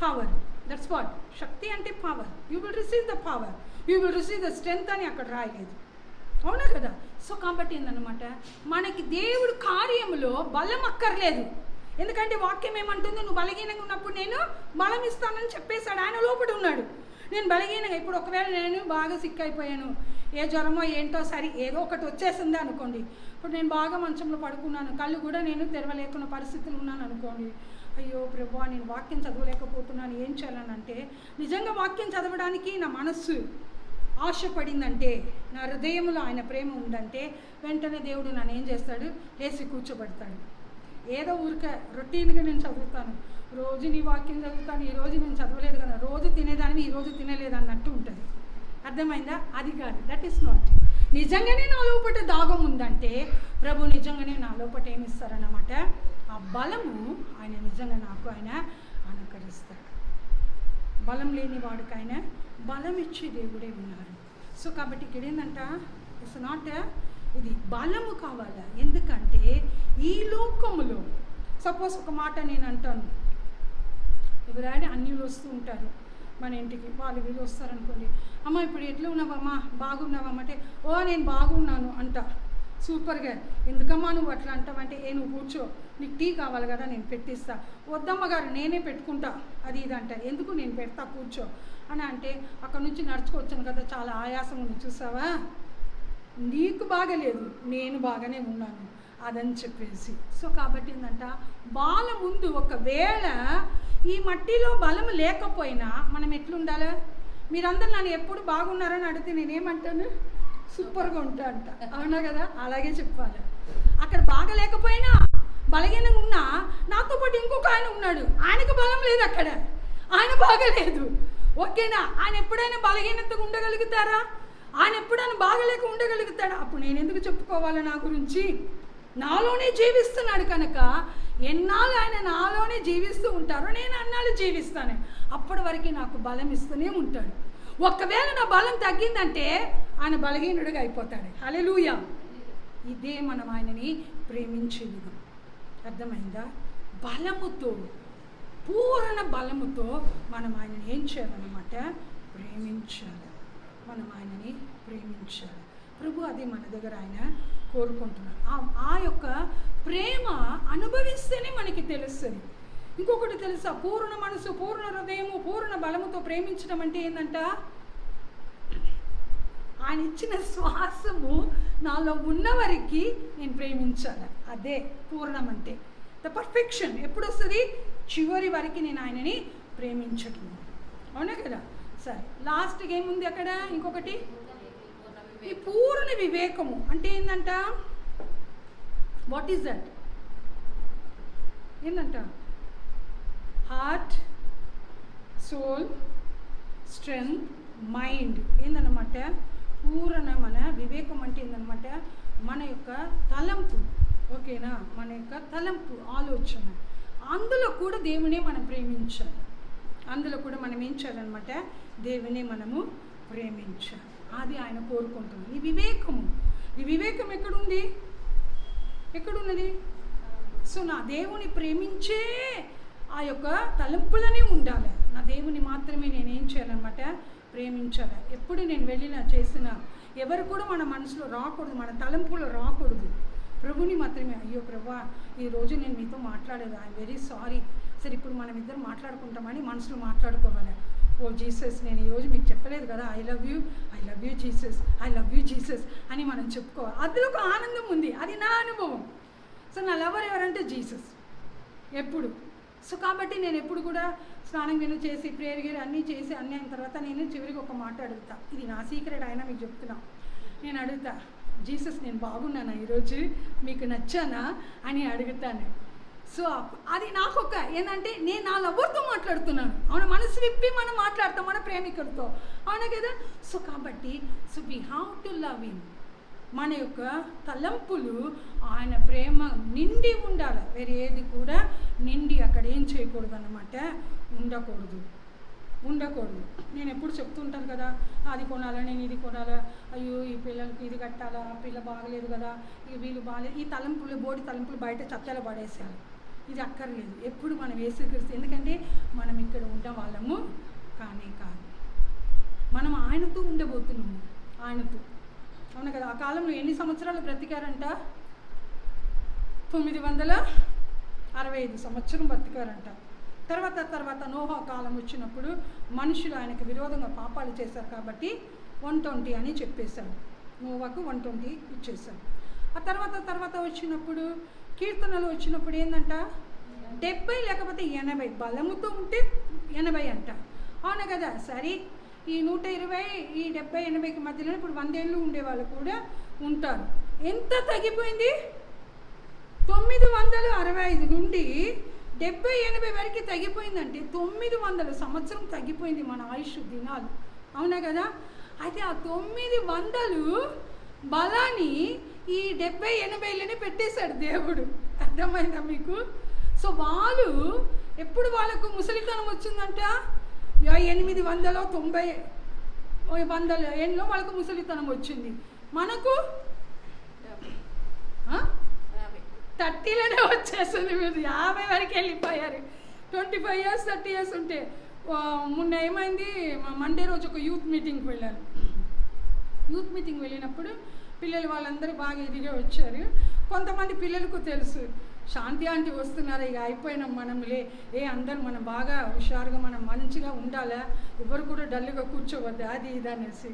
Power, that's what. శక్తి అంటే power. You will receive the power, you will receive the strength అని అక్కడ రాయలేదు. అవునా కదా? సో కాబట్టి ఏందన్నమాట, మనకి దేవుడు కార్యములో బలం అక్కర్లేదు. ఎందుకంటే వాక్యం ఏమంటుంది, నువ్వు బలహీనంగా ఉన్నప్పుడు నేను బలం ఇస్తానని చెప్పేశాడు. ఆయన లోపల ఉన్నాడు. నేను బలహీనంగా, ఇప్పుడు ఒకవేళ నేను బాగా సిక్ అయిపోయాను, ఏ జ్వరమో ఏంటో, సరి ఏదో ఒకటి వచ్చేసింది అనుకోండి. ఇప్పుడు నేను బాగా మంచంలో పడుకున్నాను, కళ్ళు కూడా నేను తెరవలేకున్న పరిస్థితులు ఉన్నాను అనుకోండి. అయ్యో ప్రభువా, నేను వాక్యం చదవలేకపోతున్నాను, ఏం చేయాలనంటే, నిజంగా వాక్యం చదవడానికి నా మనస్సు ఆశపడిందంటే, నా హృదయంలో ఆయన ప్రేమ ఉందంటే, వెంటనే దేవుడు నన్ను ఏం చేస్తాడు, లేచి కూర్చోబెడతాడు. ఏదో ఊరికే రొటీన్గా నేను చదువుతాను, రోజు నీ వాక్యం చదువుతాను, ఈరోజు నేను చదవలేదు కదా, రోజు తినేదాన్ని ఈరోజు తినలేదు అన్నట్టు ఉంటుంది. అర్థమైందా? అది కాదు, దట్ ఈస్ నాట్. నిజంగానే నా లోపల దాగం ఉందంటే ప్రభు నిజంగానే నా లోపల ఏమిస్తారన్నమాట, ఆ బలము ఆయన నిజంగా నాకు ఆయన అనుకరిస్తాడు. బలం లేని వాడికి ఆయన బలం ఇచ్చే దేవుడే ఉన్నారు. సో కాబట్టి ఇక్కడ ఏంటంట, ఇట్స్ నాట్ ఇది బలము కావాలా. ఎందుకంటే ఈ లోకములో సపోజ్ ఒక మాట నేను అంటాను, ఎవరైనా అన్యులు వస్తూ ఉంటారు మన ఇంటికి, వాళ్ళు వీళ్ళు వస్తారనుకోండి, అమ్మ ఇప్పుడు ఎట్లా ఉన్నావమ్మా, బాగున్నావమ్మ అంటే, ఓ నేను బాగున్నాను అంట, సూపర్గా. ఎందుకమ్మా నువ్వు అట్లా అంటావంటే, నువ్వు కూర్చో, నీకు టీ కావాలి కదా నేను పెట్టిస్తా. వద్దమ్మ గారు నేనే పెట్టుకుంటా, అది ఇది అంటారు. ఎందుకు, నేను పెడతా కూర్చో అని అంటే, అక్కడ నుంచి నడుచుకొచ్చాను కదా, చాలా ఆయాసం ఉంది చూసావా, నీకు బాగలేదు, నేను బాగానే ఉన్నాను అదని చెప్పేసి. సో కాబట్టి ఏంటంట, బాల ముందు ఒకవేళ ఈ మట్టిలో బలం లేకపోయినా మనం ఎట్లుండాలా? మీరందరూ నన్ను ఎప్పుడు బాగున్నారని అడిగితే నేనేమంటాను, సూపర్గా ఉంటా అంట. అవునా కదా? అలాగే చెప్పాలి. అక్కడ బాగా లేకపోయినా, బలహీనంగా ఉన్నా, నాతో పాటు ఇంకొక ఆయన ఉన్నాడు, ఆయనకు బలం లేదు, అక్కడ ఆయన బాగలేదు. ఓకేనా? ఆయన ఎప్పుడైనా బలహీనతగా ఉండగలుగుతారా? ఆయన ఎప్పుడైనా బాగలేక ఉండగలుగుతాడా? అప్పుడు నేను ఎందుకు చెప్పుకోవాలి నా గురించి? నాలోనే జీవిస్తున్నాడు కనుక ఎన్నాళ్ళు ఆయన నాలోనే జీవిస్తూ ఉంటారో నేను అన్నాళ్ళు జీవిస్తాను. అప్పటి వరకు నాకు బలం ఇస్తూనే ఉంటాడు. ఒకవేళ నా బలం తగ్గిందంటే ఆయన బలహీనుడిగా అయిపోతాడు. హల్లెలూయా. ఇదే మనం ఆయనని ప్రేమించే విధం. అర్థమైందా? బలముతో, పూర్ణ బలముతో మనం ఆయనని ఏం చేయాలన్నమాట, ప్రేమించాలి. మనం ఆయనని ప్రేమించాలి. ప్రభు అది మన దగ్గర ఆయన కోరుకుంటున్నాడు. ఆ యొక్క ప్రేమ అనుభవిస్తేనే మనకి తెలుస్తుంది. ఇంకొకటి తెలుసా, పూర్ణ మనసు, పూర్ణ హృదయము, పూర్ణ బలముతో ప్రేమించడం అంటే ఏంటంట, ఆయన ఇచ్చిన శ్వాసము నాలో ఉన్నవరికి నేను ప్రేమించాలి. అదే పూర్ణం అంటే. ద పర్ఫెక్షన్ ఎప్పుడు వస్తుంది? చివరి వరకు నేను ఆయనని ప్రేమించటం. అవునా కదా? సరే, లాస్ట్కి ఏముంది అక్కడ? ఇంకొకటి వివేకము అంటే ఏంటంట? What is that? ఏంటంట? Heart, soul, strength, mind. ఏందన్నమాట? పూర్ణ మన వివేకం అంటే ఏందన్నమాట? మన యొక్క తలంపు, ఓకేనా? మన యొక్క తలంపు, ఆలోచన. అందులో కూడా దేవునే మనం ప్రేమించాలి. అందులో కూడా మనం ఏం చేయాలన్నమాట? దేవునే మనము ప్రేమించాలి. అది ఆయన కోరుకుంటున్నాడు. ఈ వివేకము, ఈ వివేకం ఎక్కడుంది? ఎక్కడున్నది? సో నా దేవుని ప్రేమించే ఆ యొక్క తలంపులనే ఉండాలి. నా దేవుని మాత్రమే నేనేం చేయాలన్నమాట? ప్రేమించాలి. ఎప్పుడు నేను వెళ్ళినా చేసినా ఎవరు కూడా మన మనసులో రాకూడదు, మన తలంపులో రాకూడదు. ప్రభుని మాత్రమే, అయ్యో ప్రభువా ఈరోజు నేను మీతో మాట్లాడలేదు, ఐఎమ్ వెరీ సారీ. సరే ఇప్పుడు మనం ఇద్దరు మాట్లాడుకుంటామని మనసులో మాట్లాడుకోవాలి. ఓ జీసస్, నేను ఈరోజు మీకు చెప్పలేదు కదా, I love you Jesus, I love you Jesus అని మనం చెప్పుకోవాలి. అందులో ఒక ఆనందం ఉంది, అది నా అనుభవం. సో నా లవర్ ఎవరంటే జీసస్ ఎప్పుడు. సో కాబట్టి నేను ఎప్పుడు కూడా స్నానం గిన్నె చేసి ప్రేయర్ గిరి అన్నీ చేసి అన్నీ అయిన తర్వాత నేను చివరికి ఒక మాట అడుగుతా. ఇది నా సీక్రెట్ అయినా మీకు చెప్తున్నా. నేను అడుగుతా, జీసస్ నేను బాగున్నానా ఈరోజు, మీకు నచ్చానా అని అడుగుతాను. సో అది నాకు ఒక ఏంటంటే నేను నా లవర్తో మాట్లాడుతున్నాను. అవును, మనసు విప్పి మనం మాట్లాడతాం మన ప్రేమికుడితో, అవునా కదా? సో కాబట్టి so we have to love him. మన యొక్క తలంపులు ఆయన ప్రేమ నిండి ఉండాలి. వేరే ఏది కూడా నిండి అక్కడ ఏం చేయకూడదు అన్నమాట, ఉండకూడదు. నేను ఎప్పుడు చెప్తుంటాను కదా, అది కొనాలా, నేను ఇది కొనాలా, అయ్యో ఈ పిల్లలకి ఇది కట్టాలా, ఆ పిల్ల బాగలేదు కదా, వీళ్ళు బాగలేదు. ఈ తలంపులు, బోడి తలంపులు బయట చెత్తలో పడేసేయాలి. ఇది అక్కర్లేదు. ఎప్పుడు మనం యేసుక్రీస్తు, ఎందుకంటే మనం ఇక్కడ ఉన్న వాళ్ళము కానే కాదు, మనం ఆయనతో ఉండబోతున్నాము, ఆయనతో. అవును కదా? ఆ కాలంలో ఎన్ని సంవత్సరాలు బ్రతికారంట? 965 సంవత్సరం బ్రతికారంట. తర్వాత నోహా కాలం వచ్చినప్పుడు మనుషులు ఆయనకు విరోధంగా పాపాలు చేశారు కాబట్టి 120 అని చెప్పేశాడు. నోవాకు 120 ఇచ్చేశాడు. ఆ తర్వాత వచ్చినప్పుడు కీర్తనలు వచ్చినప్పుడు ఏంటంట? 70 లేకపోతే 80, బలముతో ఉంటే 80 అంట. అవును కదా? సరే, ఈ 120, ఈ 70, 80కి మధ్యలో ఇప్పుడు 100 ఏళ్ళు ఉండేవాళ్ళు కూడా ఉంటారు. ఎంత తగ్గిపోయింది? 965 నుండి 70, 80 వరకు తగ్గిపోయిందంటే 900 సంవత్సరం తగ్గిపోయింది మన ఆయుష్ దినాలు. అవునా కదా? అయితే ఆ 900 బలాన్ని ఈ 70, 80లని పెట్టేశాడు దేవుడు. అర్థమైందా మీకు? సో వాళ్ళు ఎప్పుడు వాళ్ళకు ముసలితనం వచ్చిందంట? 890, 100 ఏళ్ళలో వాళ్ళకు ముసలితనం వచ్చింది. మనకు 30లోనే వచ్చేస్తుంది. మీరు 50 వరకు వెళ్ళిపోయారు. 25 years 30 years ఉంటే. మొన్న ఏమైంది, మండే రోజు ఒక యూత్ మీటింగ్కి వెళ్ళాను. యూత్ మీటింగ్ వెళ్ళినప్పుడు పిల్లలు వాళ్ళందరూ బాగా ఎదిగే వచ్చారు. కొంతమంది పిల్లలకు తెలుసు, శాంతి ఆంటీ వస్తున్నారు, ఇక అయిపోయినాం మనములే, అందరు మనం బాగా హుషారుగా మనం మంచిగా ఉండాలా, ఎవరు కూడా డల్గా కూర్చోవద్దు, అది ఇది అనేసి.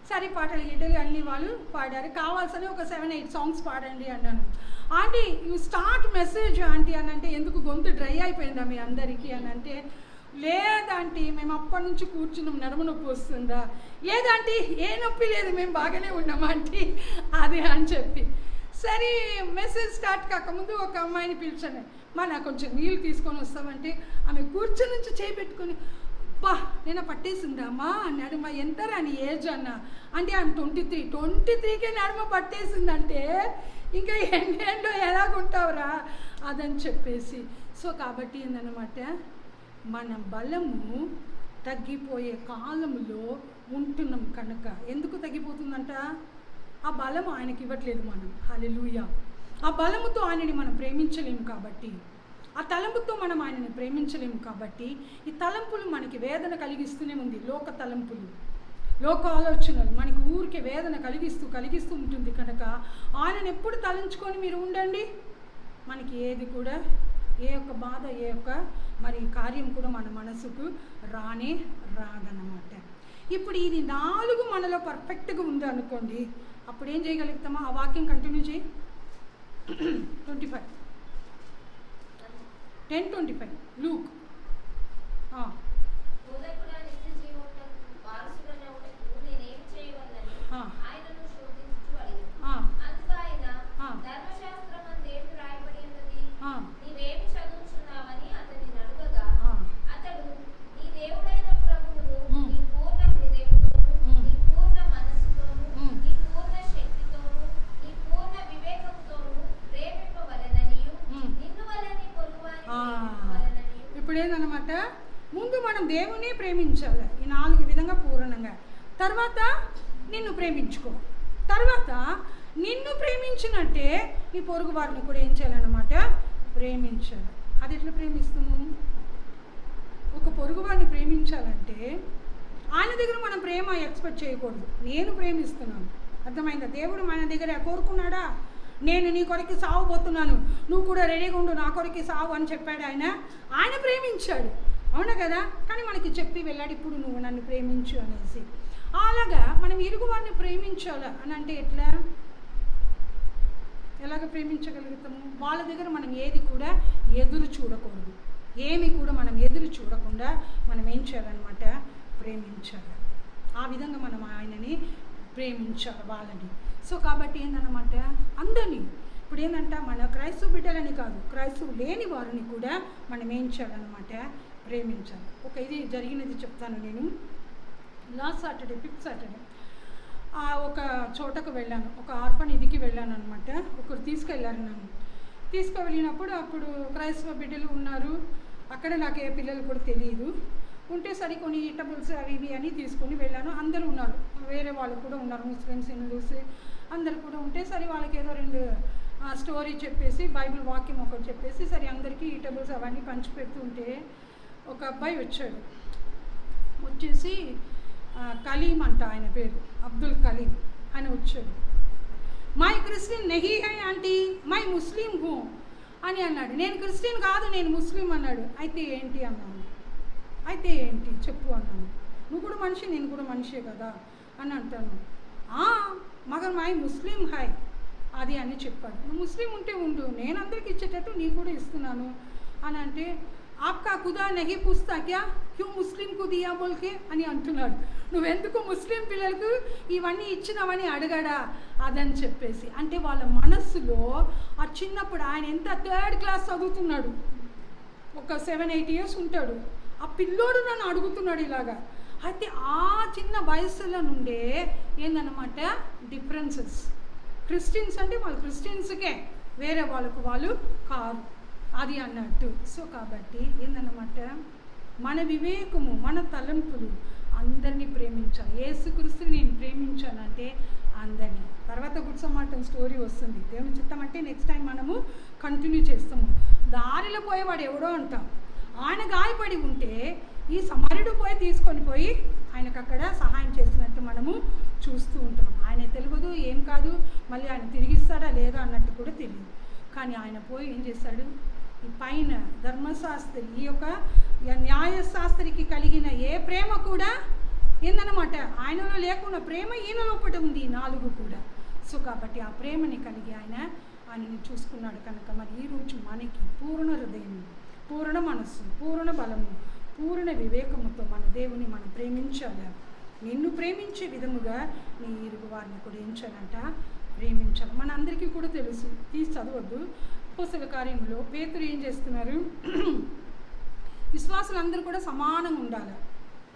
సరే పాటలు గిట్టలు అన్నీ వాళ్ళు పాడారు. కావాల్సిన ఒక 7-8 సాంగ్స్ పాడండి అన్నాను. Aunty you start message aunty అని అంటే, ఎందుకు గొంతు డ్రై అయిపోయిందా మీ అందరికీ అని అంటే, లేదంటీ మేము అప్పటి నుంచి కూర్చున్నాం, నడుము నొప్పి వస్తుందా? లేదంటీ ఏ నొప్పి లేదు, మేము బాగానే ఉన్నాం ఆంటీ అది అని చెప్పి. సరే మెసేజ్ స్టార్ట్ కాకముందు ఒక అమ్మాయిని పిలిచాను, నాకు కొంచెం నీళ్ళు తీసుకొని వస్తామంటే ఆమె కూర్చొని నుంచి చేపెట్టుకొని, బా నేను పట్టేసిందమ్మా నడుమ, ఎంత రాని ఏజ్ అన్న అంటే ఆమె 23కే నడుమ పట్టేసిందంటే ఇంకా ఎన్నేళ్ళలో ఎలాగుంటావురా అదని చెప్పేసి. సో కాబట్టి ఏందన్నమాట, మన బలము తగ్గిపోయే కాలంలో ఉంటున్నాం కనుక. ఎందుకు తగ్గిపోతుందంట? ఆ బలం ఆయనకి ఇవ్వట్లేదు మనం. హల్లెలూయా. ఆ బలముతో ఆయనని మనం ప్రేమించలేము కాబట్టి, ఆ తలంపుతో మనం ఆయనని ప్రేమించలేము కాబట్టి, ఈ తలంపులు మనకి వేదన కలిగిస్తూనే ఉంది. లోక తలంపులు, లోక ఆలోచనలు మనకి ఊరికే వేదన కలిగిస్తూ ఉంటుంది కనుక ఆయనను ఎప్పుడు తలంచుకొని మీరు ఉండండి, మనకి ఏది కూడా, ఏ ఒక్క బాధ, ఏ ఒక్క మరి కార్యం కూడా మన మనసుకు రాదన్నమాట. ఇప్పుడు ఇది 4 మనలో పర్ఫెక్ట్గా ఉంది అనుకోండి, అప్పుడు ఏం చేయగలుగుతామా? ఆ వాక్యం కంటిన్యూ చేయి. 10:25 లూక్. దేవుని ప్రేమించాలి, ఈ 4 విధంగా పూర్ణంగా. తర్వాత నిన్ను ప్రేమించుకో. తర్వాత నిన్ను ప్రేమించినట్టే నీ పొరుగు వారిని కూడా ఏం చేయాలన్నమాట, ప్రేమించాలి. అది ఎట్లా ప్రేమిస్తాము? ఒక పొరుగు వారిని ప్రేమించాలంటే ఆయన దగ్గర మనం ప్రేమ ఎక్స్పెక్ట్ చేయకూడదు. నేను ప్రేమిస్తున్నాను, అర్థమైందా? దేవుడు మన దగ్గర కోరుకున్నాడా, నేను నీ కొరకు సావబోతున్నాను, నువ్వు కూడా రెడీగా ఉండు, నా కొరకు సావు అని చెప్పాడు ఆయన ప్రేమించాడు, అవునా కదా? కానీ మనకి చెప్పి వెళ్ళాడు, ఇప్పుడు నువ్వు నన్ను ప్రేమించు అనేసి. అలాగా మనం ఇరుగు వారిని ప్రేమించాలి అని అంటే ఎలాగ ప్రేమించగలుగుతాము? వాళ్ళ దగ్గర మనం ఏది కూడా ఎదురు చూడకూడదు, ఏమి కూడా మనం ఎదురు చూడకుండా మనం ఏం చేయాలన్నమాట, ప్రేమించాలి. ఆ విధంగా మనం ఆయనని ప్రేమించాలి వాళ్ళని. సో కాబట్టి ఏందన్నమాట, అందరినీ ఇప్పుడు ఏంటంటే మన క్రైస్తవ బిడ్డలని కాదు, క్రైస్తవు లేని వారిని కూడా మనం ఏం చేయాలన్నమాట, ప్రేమించాలి. ఇది జరిగినది చెప్తాను. నేను లాస్ట్ సాటర్డే 5th సాటర్డే ఒక చోటకు వెళ్ళాను, ఒక ఆర్ఫనేజ్కి వెళ్ళాను అనమాట. ఒకరు తీసుకెళ్ళారు నన్ను. తీసుకువెళ్ళినప్పుడు అప్పుడు క్రైస్తవ బిడ్డలు ఉన్నారు అక్కడ, నాకు ఏ పిల్లలు కూడా తెలియదు. ఉంటే సరే కొన్ని ఈటబుల్స్ అవి ఇవి అని తీసుకొని వెళ్ళాను. అందరూ ఉన్నారు, వేరే వాళ్ళు కూడా ఉన్నారు, ముస్లిమ్స్, హిందూస్ అందరు కూడా ఉంటే సరే వాళ్ళకి ఏదో 2 స్టోరీ చెప్పేసి బైబిల్ వాక్యం ఒకటి చెప్పేసి సరే అందరికీ ఈటబుల్స్ అవన్నీ పంచిపెడుతూ ఉంటే ఒక అబ్బాయి వచ్చాడు. వచ్చేసి కలీం అంట ఆయన పేరు, అబ్దుల్ కలీం అని వచ్చాడు. మై క్రిస్టియన్ నెహీ హై ఆంటీ, మై ముస్లిం హూ అని అన్నాడు. నేను క్రిస్టియన్ కాదు, నేను ముస్లిం అన్నాడు. అయితే ఏంటి అన్నాను. అయితే ఏంటి చెప్పు అన్నాను. నువ్వు కూడా మనిషి, నేను కూడా మనిషే కదా అని అంటాను. మగర్ మై ముస్లిం హై అది అని చెప్పాడు. నువ్వు ముస్లిం ఉంటే ఉండు, నేను అందరికి ఇచ్చేటట్టు నీకు కూడా ఇస్తున్నాను అని అంటే, ఆప్కా ఖుదా నహీ పూస్తా క్యా క్యూ ముస్లింకు దియా బోల్కే అని అంటున్నాడు. నువ్వెందుకు ముస్లిం పిల్లలకు ఇవన్నీ ఇచ్చినవని అడగడా అదని చెప్పేసి. అంటే వాళ్ళ మనస్సులో ఆ చిన్నప్పుడు ఆయన ఎంత 3rd క్లాస్ చదువుతున్నాడు, ఒక 7-8 years ఉంటాడు. ఆ పిల్లోడు నన్ను అడుగుతున్నాడు ఇలాగా. అయితే ఆ చిన్న వయసులో నుండే ఏందన్నమాట డిఫరెన్సెస్. క్రిస్టియన్స్ అంటే వాళ్ళు క్రిస్టియన్స్కే, వేరే వాళ్ళకు వాళ్ళు కాదు అది అన్నట్టు. సో కాబట్టి ఏందన్నమాట మన వివేకము, మన తలంపులు అందరినీ ప్రేమించాలి. యేసుక్రీస్తుని నేను ప్రేమించానంటే అందరినీ. తర్వాత గుడ్ సమార్టన్ స్టోరీ వస్తుంది, దేవుని చిత్తం అంటే నెక్స్ట్ టైం మనము కంటిన్యూ చేస్తాము. దారిలో పోయేవాడు ఎవడో అంటాం, ఆయన గాయపడి ఉంటే ఈ సమరుడు తీసుకొని పోయి ఆయనకు అక్కడ సహాయం చేసినట్టు మనము చూస్తూ ఉంటాం. ఆయన తెలియదు ఏం కాదు, మళ్ళీ ఆయన తిరిగిస్తాడా లేదా అన్నట్టు కూడా తెలియదు. కానీ ఆయన పోయి ఏం చేశాడు, ఈ పైన ధర్మశాస్త్రి, ఈ యొక్క న్యాయశాస్త్రికి కలిగిన ఏ ప్రేమ కూడా ఏందన్నమాట ఆయనలో లేకుండా ప్రేమ ఈయన లోపట ఉంది, ఈ 4 కూడా. సో కాబట్టి ఆ ప్రేమని కలిగి ఆయనని చూసుకున్నాడు కనుక మరి ఈరోజు మనకి పూర్ణ హృదయం, పూర్ణ మనస్సు, పూర్ణ బలము, పూర్ణ వివేకముతో మన దేవుని మనం ప్రేమించాలి. నిన్ను ప్రేమించే విధముగా నీ ఇరుగు వారిని కూడా ఏం చేయాలంట, ప్రేమించాలి. మన అందరికీ కూడా తెలుసు, తీసి చదవద్దు. అపోస్తలుల కార్యములో పేతురు ఏం చేస్తున్నారు, విశ్వాసులందరూ కూడా సమానంగా ఉండాలి,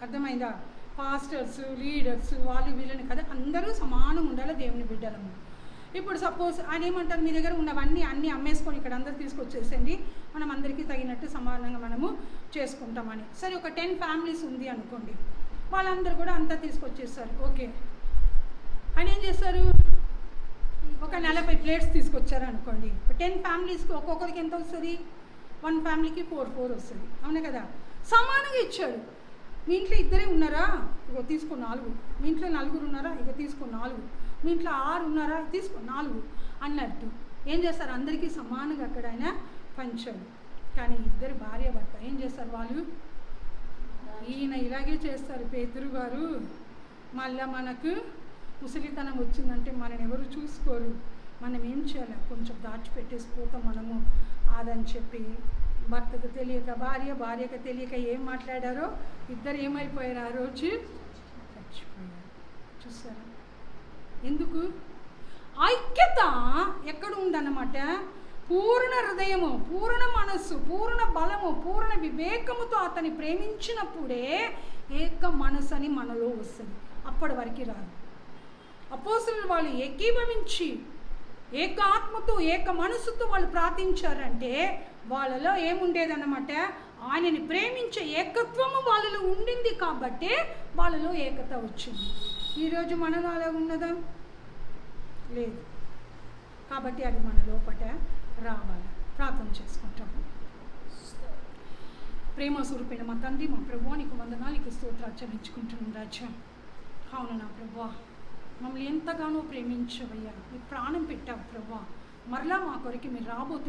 అర్థమైందా? పాస్టర్స్, లీడర్స్, వాళ్ళు వీళ్ళని కదా, అందరూ సమానంగా ఉండాలి దేవుని బిడ్డలము. ఇప్పుడు సపోజ్ ఆయన ఏమంటారు, మీ దగ్గర ఉన్నవన్నీ అమ్మేసుకొని ఇక్కడ అందరూ తీసుకొచ్చేసండి, మనం అందరికీ తగినట్టు సమానంగా మనము చేసుకుంటామని. సరే ఒక 10 families ఉంది అనుకోండి, వాళ్ళందరూ కూడా అంతా తీసుకొచ్చేస్తారు. ఓకే, ఆయన ఏం చేస్తారు, ఒక 40 plates తీసుకొచ్చారు అనుకోండి. 10 familiesకి ఒక్కొక్కరికి ఎంత వస్తుంది, 1 familyకి 4 వస్తుంది, అవునా కదా? సమానంగా ఇచ్చాడు. మీ ఇంట్లో 2 ఉన్నారా, ఇగో తీసుకో 4. మీ ఇంట్లో 4 ఉన్నారా, ఇగో తీసుకో 4. మీ ఇంట్లో 6 ఉన్నారా, తీసుకో 4 అన్నట్టు ఏం చేస్తారు, అందరికీ సమానంగా అక్కడ ఆయన పంచాడు. కానీ 2 భార్య భర్త ఏం చేస్తారు, వాళ్ళు ఈయన ఇలాగే చేస్తారు. పేతురు గారు మళ్ళీ మనకు ముసలితనం వచ్చిందంటే మనని ఎవరు చూసుకోరు, మనం ఏం చేయాలి, కొంచెం దాచిపెట్టేసిపోతాం మనము అదని చెప్పి భర్తకు తెలియక, భార్యకు తెలియక ఏం మాట్లాడారో 2 ఏమైపోయారు, ఆ రోజు చచ్చిపోయారు. చూసారా? ఎందుకు? ఐక్యత ఎక్కడ ఉందన్నమాట, పూర్ణ హృదయము, పూర్ణ మనస్సు, పూర్ణ బలము, పూర్ణ వివేకముతో అతన్ని ప్రేమించినప్పుడే ఏక మనసు అని మనలో వస్తుంది. అప్పటి వరకు రాదు. అపోస్తలులు వాళ్ళు ఏకీభవించి ఏక ఆత్మతో ఏక మనసుతో వాళ్ళు ప్రార్థించారంటే వాళ్ళలో ఏముండేదన్నమాట, ఆయనని ప్రేమించే ఏకత్వము వాళ్ళలో ఉండింది కాబట్టే వాళ్ళలో ఏకత వచ్చింది. ఈరోజు మనలో అలా ఉన్నదా? లేదు. కాబట్టి అది మన లోపట రావాలి. ప్రార్థన చేసుకుంటాము. ప్రేమ స్వరూపైన మా తండ్రి, మా ప్రభువా, నీకు వందనాలకి స్తోత్రాలు చెల్లించుకుంటున్నాం రాజా. అవును నా ప్రభువా, మమ్మల్ని ఎంతగానో ప్రేమించవయ్యా, నీ ప్రాణం పెట్టావు ప్రభువా. మరలా మా కొరకు మీరు రాబోతున్నారు.